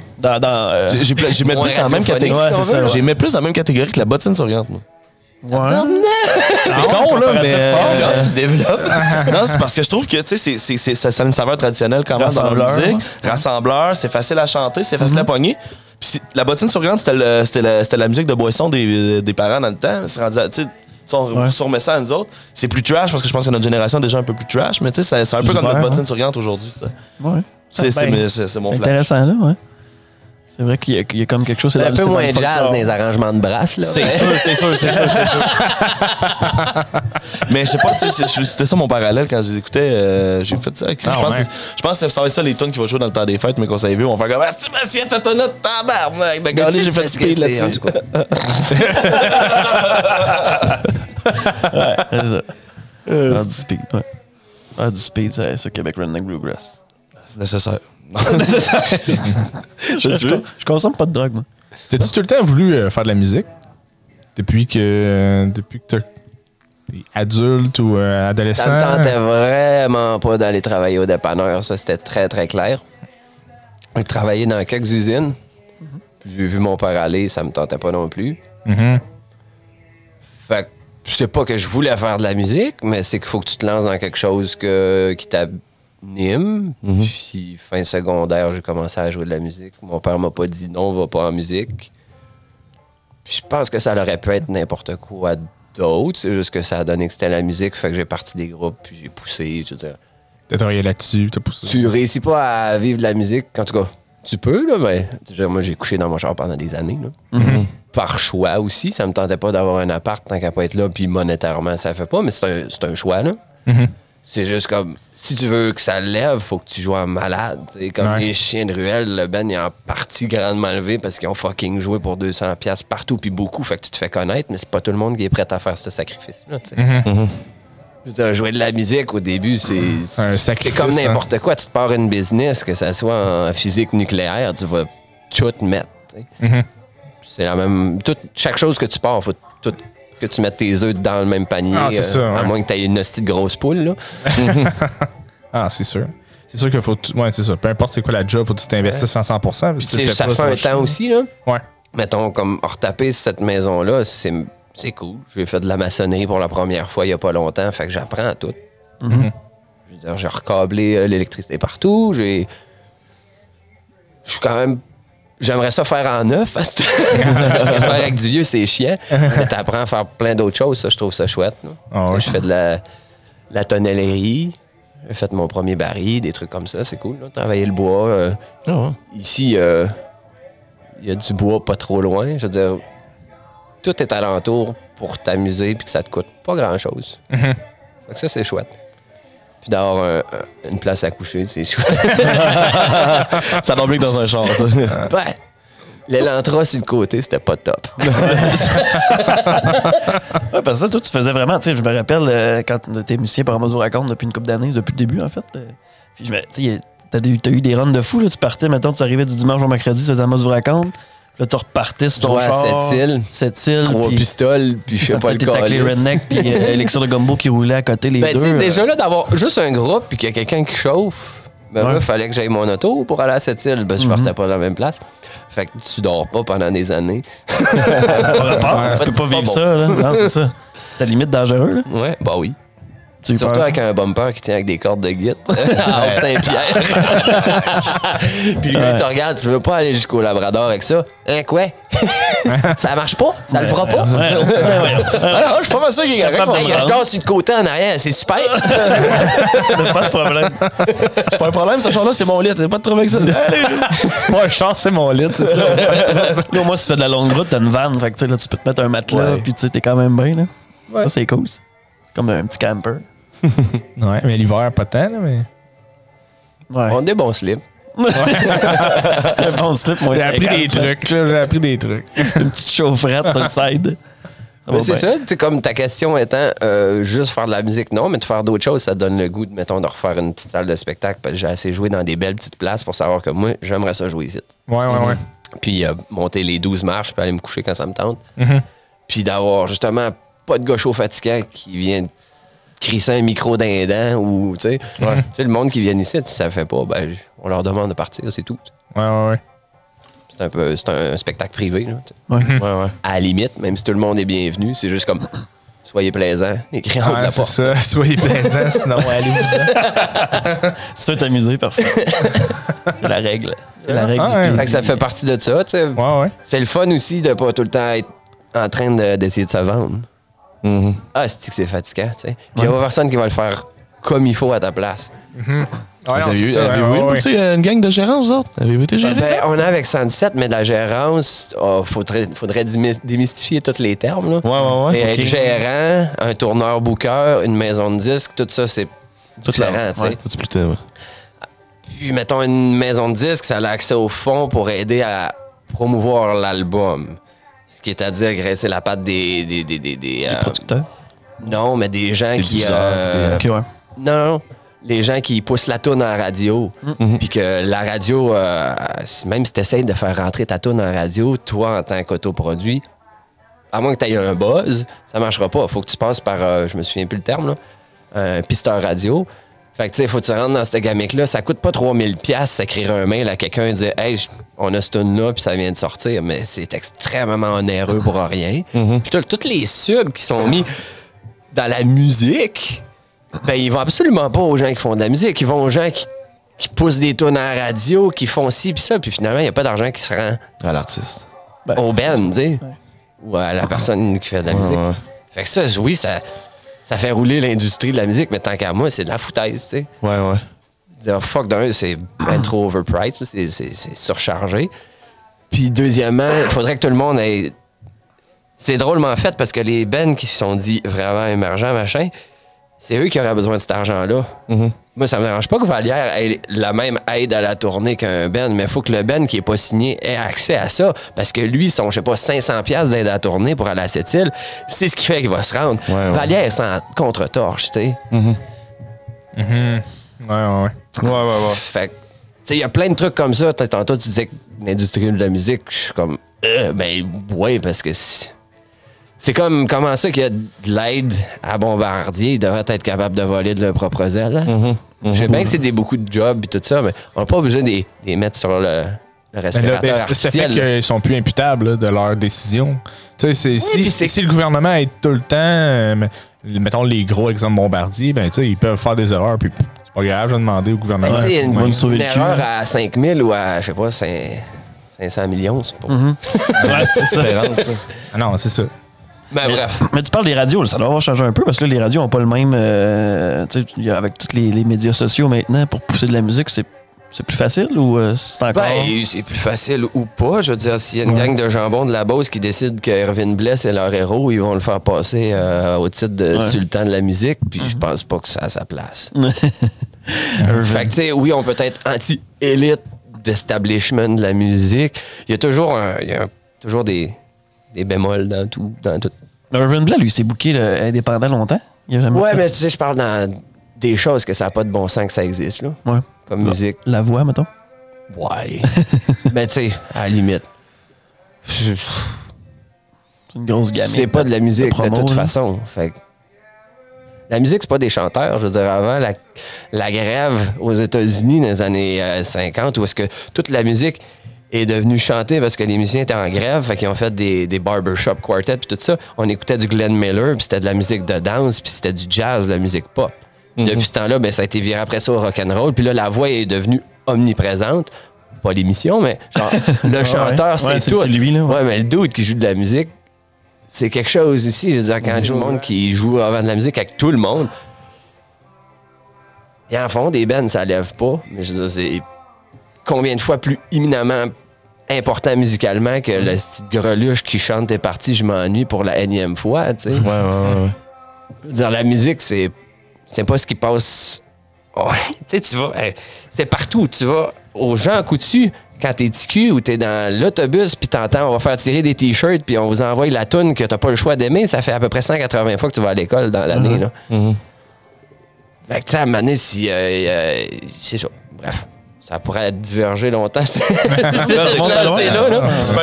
J'ai mis plus dans la même catégorie. J'ai mis plus dans la même catégorie que la bottine souriante. Ouais. C'est con, là, mais. Développe. Non, c'est parce que je trouve que ça a une saveur traditionnelle quand même dans la musique. Rassembleur, c'est facile à chanter, c'est facile à pogner. Puis la bottine souriante, c'était la musique de boisson des parents dans le temps. C'est rendu, si on remet ça à nous autres, c'est plus trash parce que je pense que notre génération est déjà un peu plus trash, mais c'est un peu comme notre bottine souriante aujourd'hui. Ouais. C'est mon flash. Intéressant, là, ouais. C'est vrai qu'il y a comme quelque chose... C'est un peu moins jazz dans les arrangements de brasse. C'est sûr. Mais je sais pas si c'était ça mon parallèle quand je les écoutais. J'ai fait ça. Je pense que ça va être ça les tunes qui vont jouer dans le temps des fêtes, mais qu'on s'avait vu. On va faire comme « Ah, c'est ta tonne de tabarnak! » D'accord, j'ai fait du speed là-dessus. En tout cas. Ouais, c'est ça. Du speed, ouais. Ah, du speed, c'est ça, Québec Redneck Bluegrass. C'est nécessaire. Je consomme pas de drogue, moi. T'as-tu tout le temps voulu faire de la musique? Depuis que t'es adulte ou adolescent? Ça me tentait vraiment pas d'aller travailler au dépanneur. Ça, c'était très, très clair. J'ai travaillé dans quelques usines. Puis j'ai vu mon père aller, ça me tentait pas non plus. Fait que c'est pas que je voulais faire de la musique, mais c'est qu'il faut que tu te lances dans quelque chose qui t'anime. Puis fin secondaire, j'ai commencé à jouer de la musique. Mon père m'a pas dit non, va pas en musique. Puis je pense que ça aurait pu être n'importe quoi d'autre. C'est juste que ça a donné que c'était la musique. Fait que j'ai parti des groupes, puis j'ai poussé. T'as travaillé là-dessus, t'as poussé. Tu réussis pas à vivre de la musique. En tout cas, tu peux, là, mais moi, j'ai couché dans mon char pendant des années. Là. Par choix aussi. Ça me tentait pas d'avoir un appart tant qu'à pas être là, puis monétairement, ça fait pas, mais c'est un choix, là. C'est juste comme, si tu veux que ça lève, faut que tu joues en malade. T'sais. Comme les chiens de ruelle, le Ben, il est en partie grandement levé parce qu'ils ont fucking joué pour 200$ partout, puis beaucoup, fait que tu te fais connaître, mais c'est pas tout le monde qui est prêt à faire ce sacrifice-là. Je veux dire, jouer de la musique au début, c'est comme n'importe quoi. Tu te pars une business, que ça soit en physique nucléaire, tu vas tout mettre. C'est la même. Chaque chose que tu pars, faut tout que tu mettes tes œufs dans le même panier. C'est ça, à moins que tu aies une hostie de grosse poule. Là. C'est sûr. C'est sûr qu'il faut. Ouais, c'est ça. Peu importe c'est quoi la job, faut que tu t'investisses à 100%. Ça fait un temps aussi. Là. Ouais. Mettons, comme retaper cette maison-là, c'est cool. J'ai fait de la maçonnerie pour la première fois il n'y a pas longtemps, fait que j'apprends tout. Je veux dire, j'ai recablé l'électricité partout. Je suis quand même. J'aimerais ça faire en neuf, parce que faire avec du vieux, c'est chiant. Mais t'apprends à faire plein d'autres choses, ça, je trouve ça chouette. Je fais de la tonnellerie. J'ai fait mon premier baril, des trucs comme ça, c'est cool. Là. Travailler le bois. Ici, il y a du bois pas trop loin. Je veux dire, tout est alentour pour t'amuser puis que ça te coûte pas grand-chose. Fait que ça, c'est chouette. Puis d'avoir une place à coucher, c'est chouette. Ça doit bien dans un char, ça. Ben, l'élantra sur le côté, c'était pas top. Ouais, parce que ça, toi, tu faisais vraiment, tu sais, je me rappelle quand t'es musicien par Amos vous raconte depuis une couple d'années, depuis le début, en fait. Puis, tu sais, t'as eu des runs de fou, là. Tu partais, mettons, tu arrivais du dimanche au mercredi, tu faisais Amos vous raconte. Là, tu repartais sur ton char. Sept-îles. 3 pistoles, puis je sais pas le cas. Avec les rednecks, puis Elixir de Gumbo qui roulait à côté, les deux. Déjà, là, d'avoir juste un groupe, puis qu'il y a quelqu'un qui chauffe, ben il fallait que j'aille mon auto pour aller à Sept-îles. Ben, je partais pas dans la même place. Fait que tu dors pas pendant des années. Ça n'a pas rapport. Tu peux pas vivre ça, là. Non, c'est ça. C'était limite dangereux, là. Ouais, bah oui. Surtout avec un bumper qui tient avec des cordes de guitare à Saint-Pierre. Puis lui, tu regardes, tu veux pas aller jusqu'au Labrador avec ça. Hein, quoi? Ça marche pas? Ça le fera pas? Alors, je suis pas mal sûr qu'il est correct. Je dors sur le côté en arrière, c'est super. Pas de problème. C'est pas un problème, ce char-là, c'est mon lit. T'as pas de trouble avec ça. C'est pas un char, c'est mon lit, c'est ça. Là, moi, si tu fais de la longue route, t'as une vanne. Fait que là, tu peux te mettre un matelas, puis tu sais, t'es quand même bien. Là. Ouais. Ça, c'est cool. C'est comme un petit camper. Ouais, mais l'hiver, pas tant, là, mais. Ouais. On a des bons slips. Un bon slip, moi, j'ai appris des trucs, là. J'ai appris des trucs. Une petite chaufferette sur le side. Mais c'est ça, tu comme ta question étant juste faire de la musique, non, mais de faire d'autres choses, ça te donne le goût de, mettons, de refaire une petite salle de spectacle. Parce que j'ai assez joué dans des belles petites places pour savoir que moi, j'aimerais ça jouer ici. Ouais. Puis monter les 12 marches, puis aller me coucher quand ça me tente. Puis d'avoir justement pas de gars chaud fatigant qui vient crisser un micro d'un dent ou, tu sais, le monde qui vient ici, si ça fait pas, ben, on leur demande de partir, c'est tout. Ouais. C'est un spectacle privé, là. Ouais. À la limite, même si tout le monde est bienvenu, c'est juste comme soyez plaisant, écrit en haut de la porte. C'est ça, soyez plaisant, sinon allez-vous-en. Si tu veux t'amuser, parfait. C'est la règle. C'est la règle du plaisir. Fait que ça fait partie de ça, tu sais. Ouais. C'est le fun aussi de pas tout le temps être en train d'essayer de se vendre. Ah, c'est que c'est fatigant, tu sais. Puis il y a pas personne qui va le faire comme il faut à ta place. Avez-vous une gang de gérants, vous autres? Avez-vous été gérés? Ben, on est avec Sunset, mais de la gérance, faudrait démystifier tous les termes. Là. Ouais. Et être gérant, un tourneur booker, une maison de disques, tout ça, c'est différent. Ouais, tout splitté, ouais. Puis, mettons, une maison de disques, ça a accès au fonds pour aider à promouvoir l'album. Ce qui est à dire graisser la patte des producteurs? Non, mais des gens qui... Non, les gens qui poussent la toune en radio. Puis que la radio, même si tu essaies de faire rentrer ta toune en radio, toi, en tant qu'autoproduit, à moins que tu aies un buzz, ça marchera pas. Faut que tu passes par, je me souviens plus le terme, là, un pisteur radio. Fait que, tu sais, faut que tu rentres dans cette gamique-là. Ça coûte pas 3000$ s'écrire un mail à quelqu'un et dire « Hey, on a ce tune-là, puis ça vient de sortir. » Mais c'est extrêmement onéreux pour rien. Puis tous les subs qui sont mis dans la musique... Ben, ils vont absolument pas aux gens qui font de la musique. Ils vont aux gens qui poussent des tunes à la radio, qui font ci puis ça. Puis finalement, il n'y a pas d'argent qui se rend à l'artiste. Au band, tu sais. Ou à la personne qui fait de la musique. Fait que ça, oui, ça fait rouler l'industrie de la musique, mais tant qu'à moi, c'est de la foutaise, tu sais. Ouais. Dire fuck d'un, c'est ben trop overpriced, c'est surchargé. Puis deuxièmement, il faudrait que tout le monde ait... C'est drôlement fait parce que les bands qui se sont dit vraiment émergents, machin... C'est eux qui auraient besoin de cet argent-là. Moi, ça me dérange pas que Vallière ait la même aide à la tournée qu'un Ben, mais il faut que le Ben qui n'est pas signé ait accès à ça. Parce que lui, son, je sais pas, 500$ d'aide à la tournée pour aller à cette île, c'est ce qui fait qu'il va se rendre. Vallière est sans contre-torche, tu sais. Ouais. Fait que, tu sais, il y a plein de trucs comme ça. Tantôt, tu disais que l'industrie de la musique, je suis comme, ben, ouais, parce que c'est comme comment ça qu'il y a de l'aide à Bombardier. Il devrait être capable de voler de leur propre aile. Je sais bien que c'est beaucoup de jobs et tout ça, mais on n'a pas besoin de les mettre sur le respirateur artificiel. Ça fait qu'ils sont plus imputables de leurs décisions. Tu sais, si le gouvernement aide tout le temps, mettons les gros exemples Bombardier, ben, tu sais, ils peuvent faire des erreurs, puis c'est pas grave, je vais demander au gouvernement. Une erreur à 5 000 ou à, je sais pas, 500 millions, c'est pas... Ouais, c'est ça. Ah non, c'est ça. Ben, bref. Mais tu parles des radios, ça doit avoir changé un peu parce que là, les radios n'ont pas le même. Avec tous les médias sociaux maintenant, pour pousser de la musique, c'est plus facile ou c'est encore. Ben, c'est plus facile ou pas. Je veux dire, s'il y a une gang de jambons de la Beauce qui décide que Irvin Bless est leur héros, ils vont le faire passer au titre de sultan de la musique, puis je pense pas que ça a sa place. Fait que, tu sais, oui, on peut être anti-élite d'establishment de la musique. Il y a toujours des bémols dans tout. Irvin Bless, lui, s'est booké indépendant longtemps. Ouais, mais tu sais, je parle dans des choses que ça n'a pas de bon sens que ça existe, là. Ouais. Comme musique. La voix, mettons. Ouais. Mais tu sais, à la limite. C'est une grosse gamme. C'est pas de la musique, de toute façon. Fait que la musique, c'est pas des chanteurs. Je veux dire, avant la grève aux États-Unis dans les années 50, où est-ce que toute la musique est devenue chantée parce que les musiciens étaient en grève, fait qu'ils ont fait des barbershop quartets puis tout ça. On écoutait du Glenn Miller, puis c'était de la musique de danse, puis c'était du jazz, de la musique pop. Depuis ce temps-là, ben, ça a été viré après ça au rock'n'roll. Puis là, la voix est devenue omniprésente. Pas l'émission, mais genre, le chanteur, c'est tout. C'est lui, là. Ouais, mais le dude qui joue de la musique, c'est quelque chose aussi. Je veux dire, quand il y a du monde qui joue avant de la musique avec tout le monde, ils en font des bands, ça lève pas. Mais je veux dire, c'est combien de fois plus éminemment important musicalement que le style greluche qui chante tes parties, je m'ennuie pour la énième fois, tu sais. Ouais. Je veux dire, la musique, c'est pas ce qui passe. Ouais, tu sais, tu vas. C'est partout. Tu vas aux gens coutus quand t'es TQ ou t'es dans l'autobus puis t'entends on va faire tirer des t-shirts puis on vous envoie la toune que t'as pas le choix d'aimer. Ça fait à peu près 180 fois que tu vas à l'école dans l'année. Là. Fait que tu sais, à un moment donné, c'est ça. Bref. Ça pourrait diverger longtemps. C'est super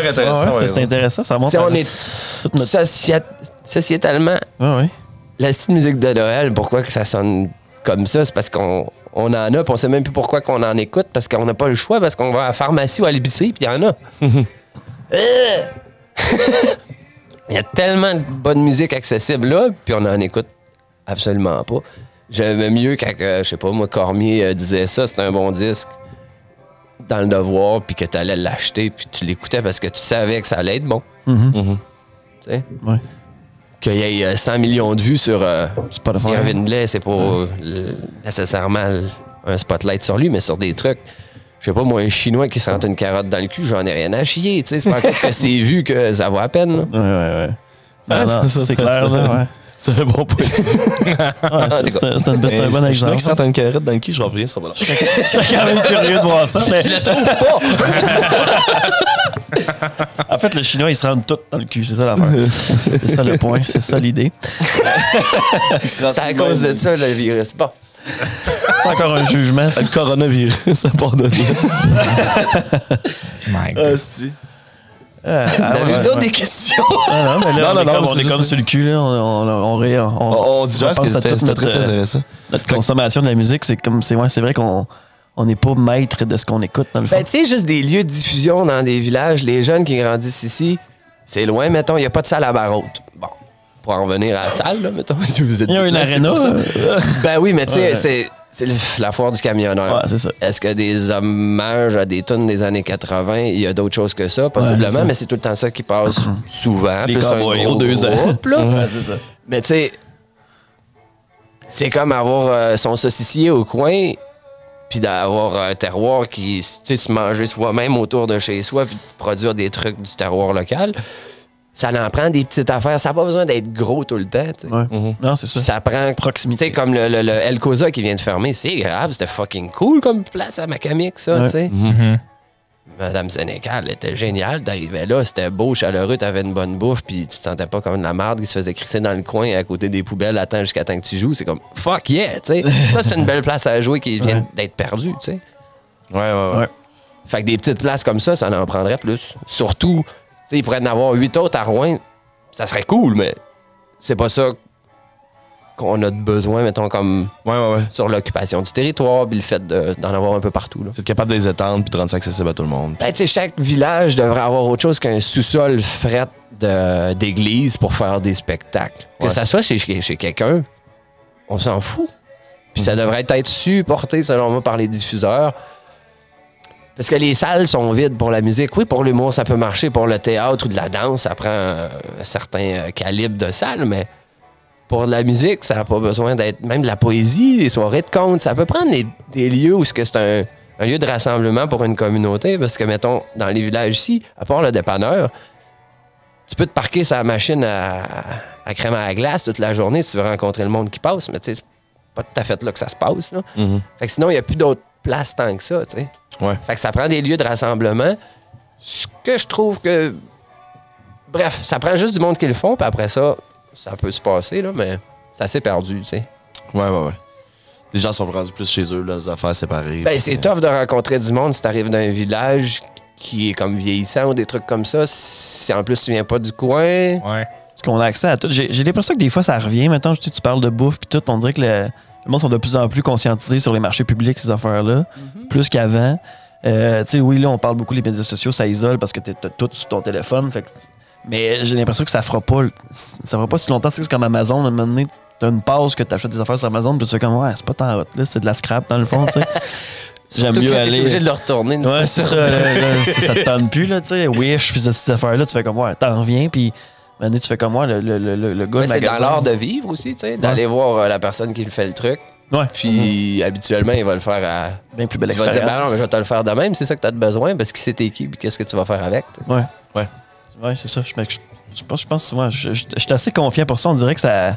intéressant. C'est intéressant. Ça montre. On est sociétalement. La style musique de Noël, pourquoi que ça sonne comme ça? C'est parce qu'on en a, puis on sait même plus pourquoi qu'on en écoute, parce qu'on n'a pas le choix, parce qu'on va à la pharmacie ou à l'épicerie, puis il y en a. Il y a tellement de bonne musique accessible là, puis on en écoute absolument pas. J'aimais mieux quand, je sais pas, moi, Cormier disait ça, c'était un bon disque dans le devoir, puis que tu allais l'acheter, puis tu l'écoutais parce que tu savais que ça allait être bon. Tu sais? Ouais. qu'il y ait 100 millions de vues sur Irvin Blais, c'est pas nécessairement un spotlight sur lui, mais sur des trucs. Je sais pas, moi, un Chinois qui se rentre une carotte dans le cul, j'en ai rien à chier. C'est pas parce que c'est vu que ça vaut à peine. Ouais. Non, c'est clair, là. Ouais. C'est un bon point. C'est un bon exemple. Chinois qui se rentre une carotte dans le cul, je reviens sur Je suis quand même curieux de voir ça. Mais... Je le trouve pas! En fait, le Chinois, il se rentre tout dans le cul. C'est ça l'affaire. C'est ça le point. C'est ça l'idée. C'est à cause de ça, le virus. Bon. C'est encore un jugement. Le coronavirus, ça part de là. My God. On avait d'autres des questions. Non, mais là, non, on est comme sur le cul. Là. On dit juste que c'était très intéressant. Notre consommation de la musique, c'est vrai qu'on n'est pas maître de ce qu'on écoute, dans le fond. Ben, tu sais, juste des lieux de diffusion dans des villages, les jeunes qui grandissent ici, c'est loin, mettons, il n'y a pas de salle à bar haute. Bon, pour en revenir à la salle, là, mettons, si vous êtes... Il y a une aréna. Ben oui, mais tu sais, c'est la foire du camionneur. Ouais, c'est ça. Est-ce que des hommages à des tunes des années 80, il y a d'autres choses que ça, possiblement, mais c'est tout le temps ça qui passe souvent. Les plus cowboys, un gros 2 ans. groupe, là. Ouais, c'est ça. Mais tu sais, c'est comme avoir son saucissier au coin, puis d'avoir un terroir qui, tu sais, se manger soi-même autour de chez soi, puis produire des trucs du terroir local. Ça en prend des petites affaires. Ça n'a pas besoin d'être gros tout le temps. Tu sais. Ouais. Non, c'est ça. Ça prend Proximité. Tu sais, comme le El Cosa qui vient de fermer, c'est grave, c'était fucking cool comme place à Macamic, ça, tu sais. Madame Sénécal était géniale. T'arrivais là, c'était beau, chaleureux, t'avais une bonne bouffe, puis tu te sentais pas comme de la marde qui se faisait crisser dans le coin à côté des poubelles, attends jusqu'à temps que tu joues. C'est comme fuck yeah, tu sais. Ça, c'est une belle place à jouer qui vient d'être perdue, tu sais. Ouais. Fait que des petites places comme ça en prendrait plus. Surtout, tu sais, il pourrait en avoir 8 autres à Rouen. Ça serait cool, mais c'est pas ça qu'on a de besoin, mettons, comme sur l'occupation du territoire, puis le fait d'en avoir un peu partout. Là. C'est être capable de les étendre puis de rendre ça accessible à tout le monde. Ben, tu sais, chaque village devrait avoir autre chose qu'un sous-sol fret d'église pour faire des spectacles. Que ça soit chez quelqu'un, on s'en fout. Puis ça devrait être supporté, selon moi, par les diffuseurs. Parce que les salles sont vides pour la musique. Oui, pour l'humour, ça peut marcher. Pour le théâtre ou de la danse, ça prend un certain calibre de salle, mais pour de la musique, ça n'a pas besoin d'être... Même de la poésie, des soirées de contes, ça peut prendre des lieux où c'est un lieu de rassemblement pour une communauté. Parce que, mettons, dans les villages ici, à part le dépanneur, tu peux te parquer sa machine à crème à la glace toute la journée si tu veux rencontrer le monde qui passe. Mais tu sais, c'est pas tout à fait là que ça se passe. Là. Fait que sinon, il n'y a plus d'autres places tant que ça, tu sais. Fait que ça prend des lieux de rassemblement. Ce que je trouve que... Bref, ça prend juste du monde qui le font, puis après ça peut se passer, là, mais c'est assez perdu, tu sais. Ouais. Les gens sont rendus plus chez eux, là, les affaires séparées. Ben, c'est tough de rencontrer du monde si t'arrives d'un village qui est comme vieillissant ou des trucs comme ça. Si en plus tu viens pas du coin... Ouais. Parce qu'on a accès à tout. J'ai l'impression que des fois, ça revient. Maintenant, tu parles de bouffe puis tout. On dirait que le monde sont de plus en plus conscientisés sur les marchés publics, ces affaires-là, plus qu'avant. Tu sais, oui, là, on parle beaucoup des médias sociaux, ça isole parce que t'as tout sur ton téléphone. Fait que... Mais j'ai l'impression que ça fera pas si longtemps. C'est comme Amazon, à un moment donné, t'as une pause que t'achètes des affaires sur Amazon, puis tu fais comme, ouais, c'est pas tant hot, là, c'est de la scrap dans le fond, tu sais. J'aime mieux aller. T'es obligé de le retourner. Ouais, c'est ça. Là, ça te tente plus, là, tu sais. Wish, puis cette affaire-là, tu fais comme, ouais, t'en reviens, puis maintenant, tu fais comme moi, le gars de c'est magasin. dans l'art de vivre aussi, tu sais, d'aller voir la personne qui fait le truc. Ouais. Puis habituellement, il va le faire à. Bien plus belle expérience. Tu vas dire, expérience. ben non, mais je vais te le faire de même, c'est ça que tu as besoin, parce que c'est tes qui, puis qu'est-ce que tu vas faire avec. T'sais. Ouais, c'est ça. Je pense je suis assez confiant pour ça. On dirait que ça.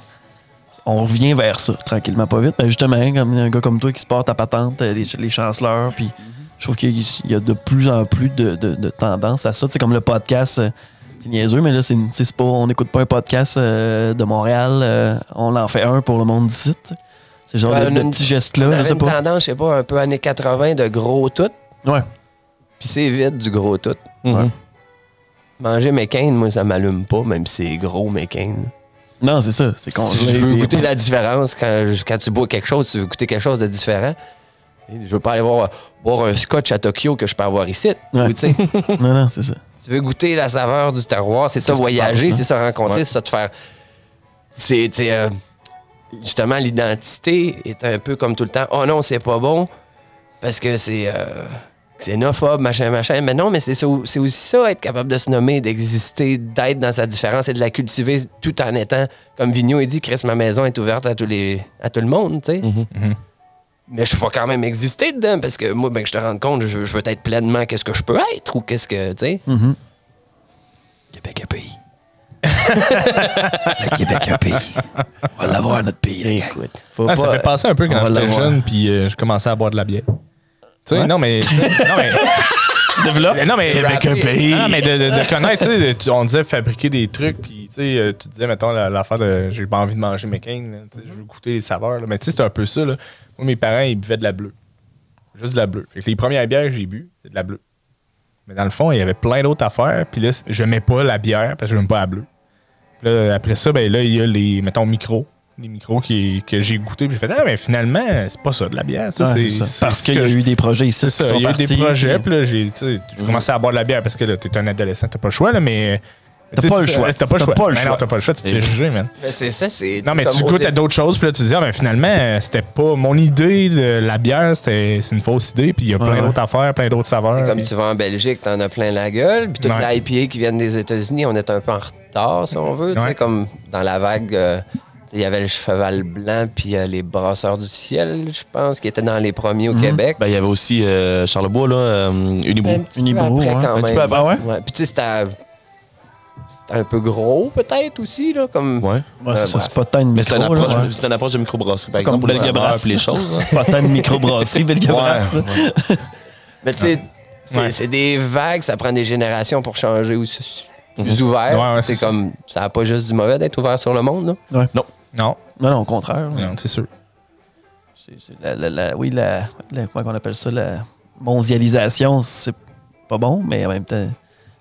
On revient vers ça, tranquillement, pas vite. Ben justement, comme un gars comme toi qui se porte à patente, les chanceleurs, puis je trouve qu'il y a de plus en plus de tendance à ça. C'est comme le podcast, c'est niaiseux, mais là, c'est pas, on n'écoute pas un podcast de Montréal, on en fait un pour le monde d'ici. C'est genre de petits gestes-là, je sais pas. Une tendance, je sais pas, un peu années 80 de gros tout. Ouais. Puis c'est vite du gros tout. Ouais. Manger McCain, moi, ça m'allume pas, même si c'est gros McCain. Non, c'est ça. C'est je veux goûter la différence quand tu bois quelque chose, tu veux goûter quelque chose de différent. Je veux pas aller boire un scotch à Tokyo que je peux avoir ici. Ouais. Ou, non, c'est ça. Tu veux goûter la saveur du terroir, c'est ça, voyager, c'est ça, rencontrer, c'est ça, te faire... C'est, justement, l'identité est un peu comme tout le temps. Oh non, c'est pas bon, parce que c'est xénophobe, machin. Mais non, mais c'est aussi ça, être capable de se nommer, d'exister, d'être dans sa différence et de la cultiver tout en étant, comme Vigneault, il dit, Chris, ma maison est ouverte à tout le monde, tu sais. Mais je vais quand même exister dedans parce que moi, ben, que je te rende compte, je veux être pleinement qu'est-ce que je peux être ou qu'est-ce que, tu sais. Québec, un pays. Le Québec, un pays. On va l'avoir, notre pays. Écoute, ça fait passer un peu quand j'étais jeune puis je commençais à boire de la bière. Tu sais, non, mais... Développe. Non, mais Québec, un pays. Non, mais de connaître, tu sais, on disait fabriquer des trucs, puis tu sais, tu disais, mettons, l'affaire de j'ai pas envie de manger McCain, je veux goûter les saveurs, là. Mais tu sais, c'était un peu ça, là. Moi, mes parents, ils buvaient de la bleue. Juste de la bleue. Fait que les premières bières que j'ai bu, c'est de la bleue. Mais dans le fond, il y avait plein d'autres affaires, puis là, je mets pas la bière parce que je n'aime pas la bleue. Puis là, après ça, ben là, il y a les, mettons, les micros que j'ai goûté, puis j'ai fait, mais finalement, c'est pas ça de la bière. Ça, c'est parce qu'il y a eu des projets ici. C'est ça, il y a eu des projets, puis là, j'ai commencé à boire de la bière parce que là, t'es un adolescent, t'as pas le choix, là, mais. T'as pas le choix. T'as pas le choix. Non, t'as pas le choix, tu te fais juger, man. Mais c'est ça, c'est. Non, mais tu goûtes à d'autres choses, puis là, tu te dis, mais finalement, c'était pas mon idée de la bière, c'est une fausse idée, puis il y a plein d'autres affaires, plein d'autres saveurs. C'est comme tu vas en Belgique, t'en as plein la gueule, puis toute l'IPA qui viennent des États-Unis, on est un peu en retard, si on veut. Tu sais, comme dans la vague, il y avait le Cheval Blanc, puis les Brasseurs du Ciel, je pense, qui étaient dans les premiers au Québec. Ben, il y avait aussi Charlebois, là, Unibrou. Unibrou, un petit peu avant. Ouais. Puis tu sais, c'était un peu gros, peut-être, aussi, là, comme... Ouais. C'est pas tant une mais micro, c'est une approche de microbrasserie, par exemple, pour les saveurs et les choses. Pas tant une microbrasserie, Belgabrasse. Mais tu sais, c'est des vagues, ça prend des générations pour changer aussi plus ouvert. C'est comme, ça n'a pas juste du mauvais d'être ouvert sur le monde, là. Non, au contraire. Non, c'est sûr. Comment on appelle ça, la mondialisation, c'est pas bon, mais en même temps...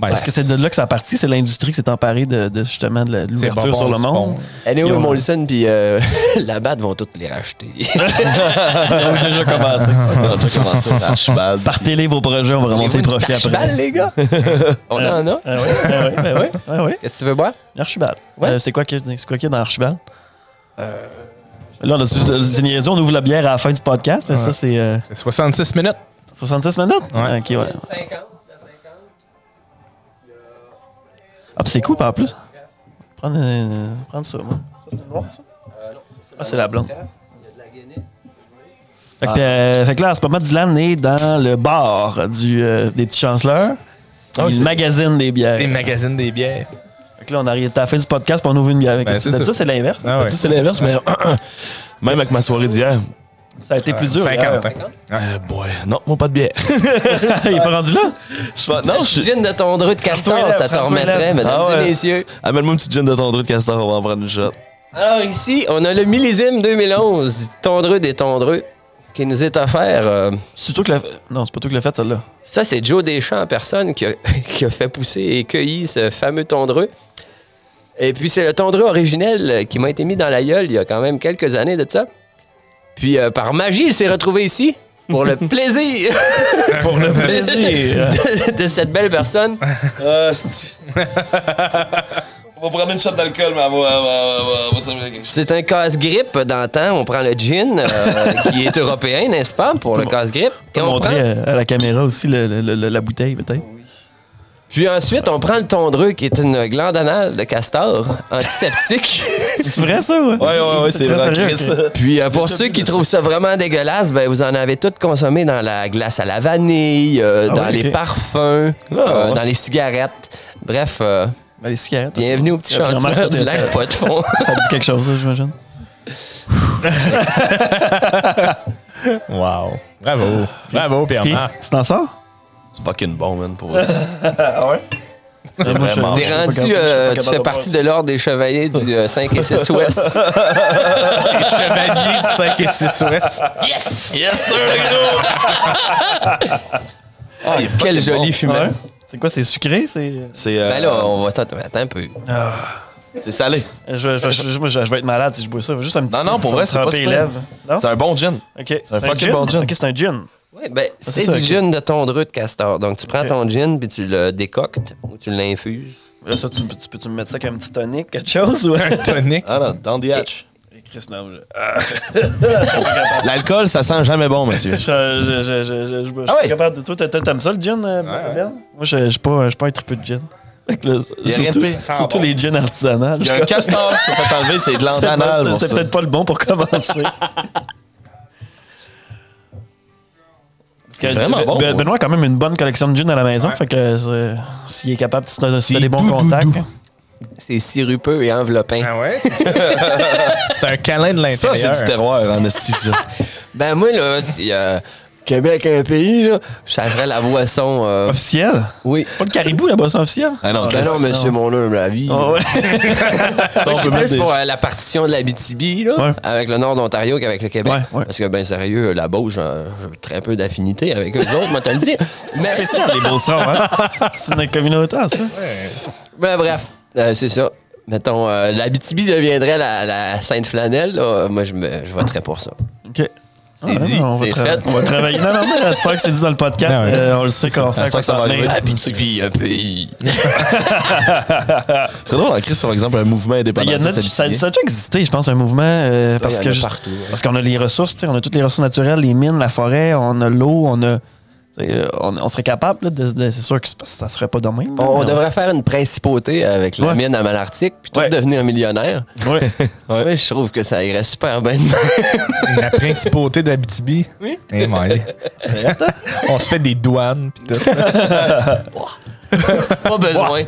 Parce que c'est de là que ça a parti, c'est l'industrie qui s'est emparée de justement de l'ouverture sur le monde. Anyway, Molson puis la BAT vont toutes les racheter. Ils ont déjà commencé. Archibald. Partez-les vos projets, on va remonter le profit après. Archibald, les gars? On en a? Oui. Qu'est-ce que tu veux boire? Archibald. C'est quoi qu'il y a dans Archibald? Là, c'est niaiseux, on ouvre la bière à la fin du podcast. Ça, c'est... 66 minutes. 66 minutes? Ouais. OK, ouais. 50. Ah, puis c'est cool, en plus. Prendre ça, moi. Ça, c'est le noir, ça? Non, c'est la blonde. Il y a de la Guinness. Fait que là, en ce moment, Dylan est dans le bar des petits chanceleurs. Il magasine des bières. Des magazines des bières. Fait que là, on arrive à la fin du podcast pour on ouvre une bière. Ça, c'est l'inverse. Ça, c'est l'inverse, mais même avec ma soirée d'hier. Ça a été plus dur. 50. Non, moi, pas de bière. Il est pas rendu là? Non, je gin de tondreux de castor, ça te remettrait, mesdames et messieurs. Amène-moi une petite gin de tondreux de castor, on va en prendre une shot. Alors ici, on a le millésime 2011 du tondreux des tondreux qui nous est offert. C'est toi qui l'as fait? Non, c'est pas toi qui l'as fait, celle-là. Ça, c'est Joe Deschamps en personne qui a fait pousser et cueillir ce fameux tondreux. Et puis, c'est le tondreux originel qui m'a été mis dans la gueule il y a quand même quelques années de ça. Puis, par magie, il s'est retrouvé ici pour le plaisir. Pour le plaisir. de cette belle personne. On va prendre une shot d'alcool, mais on va servir quelque chose. C'est un casse-grippe d'antan. On prend le gin, qui est européen, n'est-ce pas, pour le casse-grippe. Et on montrer à la caméra aussi la bouteille, peut-être. Puis ensuite, on prend le tondreux, qui est une glande anale de castor, antiseptique. C'est vrai, ça? Oui, c'est vrai. Puis pour ceux qui trouvent ça vraiment dégueulasse, ben, vous en avez tout consommé dans la glace à la vanille, dans les parfums, dans les cigarettes. Bref, les cigarettes. Bienvenue au petit chancelier du lac pas de fond. Ça dit quelque chose, j'imagine. Wow. Bravo, Pierre-Marc. Tu t'en sors? C'est fucking bon, man, pour vrai. Ah ouais? C'est vraiment T'es rendu, tu fais partie de l'ordre des chevaliers du 5 et 6 Ouest. Les chevaliers du 5 et 6 Ouest. Yes! Yes, sir, les gars! Quel joli fumeur. Ouais. C'est quoi, c'est sucré? C'est Ben là, on va attendre un peu. C'est salé. Je vais être malade si je bois ça. Juste un petit Non, pour vrai, c'est pas super. C'est un bon gin. OK. C'est un fucking bon gin. OK, c'est un gin. Oui, ben, c'est du gin de tondreux de castor. Donc, tu prends ton gin puis tu le décoctes ou tu l'infuses. Là, ça, tu peux-tu me mettre ça comme un petit tonic, quelque chose? Ou... Un tonic. Ah non, down the hatch. OK. Chris, non. L'alcool, ça sent jamais bon, monsieur. Je suis capable de. Toi, t'aimes ça le gin, Ben? Moi, je suis pas un triple de gin. Surtout les gins artisanales. Il y a un castor qui s'est fait enlever, c'est de l'andanal. C'était peut-être pas le bon pour commencer. Vraiment bon. Benoît a quand même une bonne collection de gin à la maison. Fait que s'il est capable, si t'as des bons contacts. C'est sirupeux et enveloppant. Ah ouais? C'est un câlin de l'intérieur. Ça, c'est du terroir, en esti, ça. Ben moi, là, si Québec est un pays, là, ça ferait la boisson... Officielle? Oui. Pas le caribou, la boisson officielle? Ah non, non, monsieur, mon humble avis. Oh, ouais. Moi, je suis plus pour la partition de l'Abitibi, là, avec le nord d'Ontario qu'avec le Québec. Ouais. Parce que, ben sérieux, la Beauce, j'ai très peu d'affinité avec eux autres, moi, te le dire. Mais C'est ça, les Beaucerons, hein? C'est une communauté, ça. ben, bref, c'est ça. Mettons, l'Abitibi deviendrait la Sainte-Flanelle, là. Moi, je voterais pour ça. OK. C'est dit, c'est fait. On va travailler. Non, mais j'espère que c'est dit dans le podcast. On le sait qu'on sait que ça va arriver. Abitibi, un pays. C'est drôle, en Christ, par exemple, un mouvement indépendantiste. Ça a déjà existé, je pense, un mouvement. Parce qu'on a les ressources, on a toutes les ressources naturelles, les mines, la forêt, on a l'eau, on serait capable, c'est sûr que ça serait pas demain. On devrait faire une principauté avec la mine à Malartic, puis tout devenir millionnaire. Oui. Ouais, je trouve que ça irait super bien. La principauté d'Abitibi. Oui. On se fait des douanes, puis tout. Pas besoin.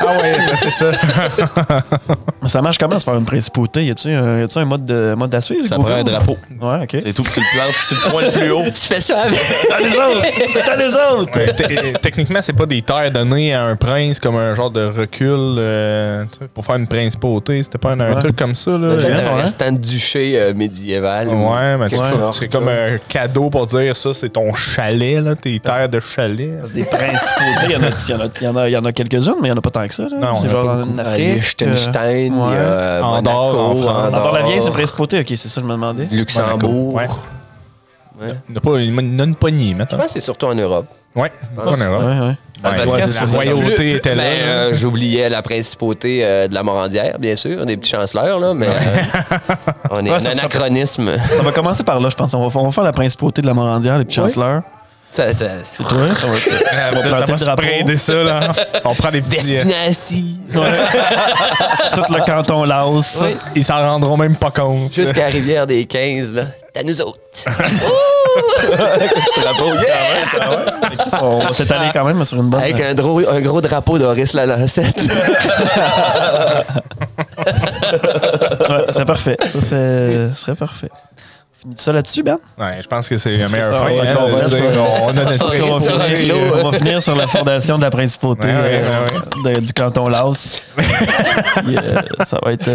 Ah ouais, c'est ça. Ça marche comment, se faire une principauté? Y a-tu un mode à suivre? Ça prend un drapeau. Ouais, OK. C'est tout, tu le plantes, tu le points le plus haut. Tu fais ça avec. C'est à nous autres! Techniquement, c'est pas des terres données à un prince comme un genre de recul pour faire une principauté. C'était pas un truc comme ça. Là. Peut-être un restant de duché médiéval. Ouais, mais c'est comme un cadeau pour dire ça, c'est ton chalet, là, tes terres de chalet. C'est des principautés. Il y en a quelques-unes, mais il n'y en a pas tant que ça. Là. Non, c'est genre en Afrique. Liechtenstein, Andorre, Monaco, Andorre-la-Vieille, c'est une principauté. OK, c'est ça, je me demandais. Luxembourg. Ouais. Il y en a une poignée, Je maintenant. pense que c'est surtout en Europe. Oui, en Europe. La la royauté était là. J'oubliais la principauté de la Morandière, bien sûr, des petits chanceleurs, là, mais on est un anachronisme. Ça va commencer par là, je pense. On va faire la principauté de la Morandière, les petits chanceleurs. C'est toi, ça va se prêter ça, là. On prend des petits... Despinacy. Tout le canton Laos. Oui. Ils s'en rendront même pas compte. Jusqu'à la rivière des 15, là. C'est à nous autres. Drapeau, On va s'étaler quand même sur une bonne... Avec un gros drapeau d'Horace Lalancette. Ce serait parfait. Ça serait parfait. On finit ça là-dessus, Ben? Ouais, je pense que c'est la meilleure ça, fin. On a notre on va finir sur la fondation de la principauté du canton Laos. Ça va être...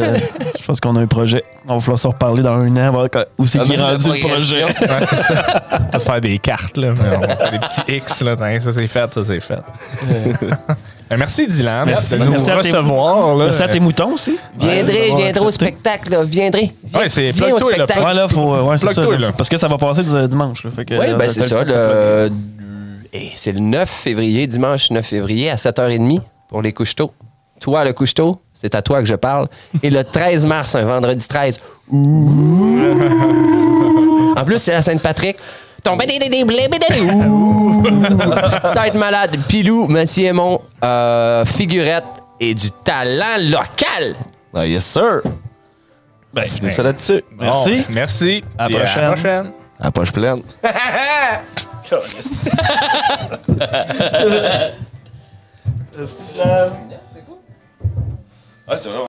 je pense qu'on a un projet. On va falloir se reparler dans 1 an. Où c'est qui est rendu le projet? Ouais, c'est ça. On va se faire des cartes, là. On va faire des petits X, là. Ça, c'est fait. Merci, Dylan. Merci de nous recevoir. Merci à tes moutons aussi. Viendrez au spectacle, là. Viendrez. Ouais, c'est Viens au plug-toi, là. spectacle. Ouais, là, c'est ça. Là. Parce que ça va passer dimanche. Là, fait que, Oui, ben c'est ça. C'est le 9 février, dimanche 9 février à 7h30 pour les couche-tôt. Toi, le couche-tôt, c'est à toi que je parle. Et le 13 mars, un vendredi 13. En plus, c'est la Sainte-Patrick. Ça va être malade. Pilou, Monsieur Aymon, figurette et du talent local. Ah, yes, sir. Ben, Finissez ça là-dessus. Merci. Bon, merci. À la prochaine. À la prochaine. À la poche pleine. Yes. Ouais, c'est vraiment.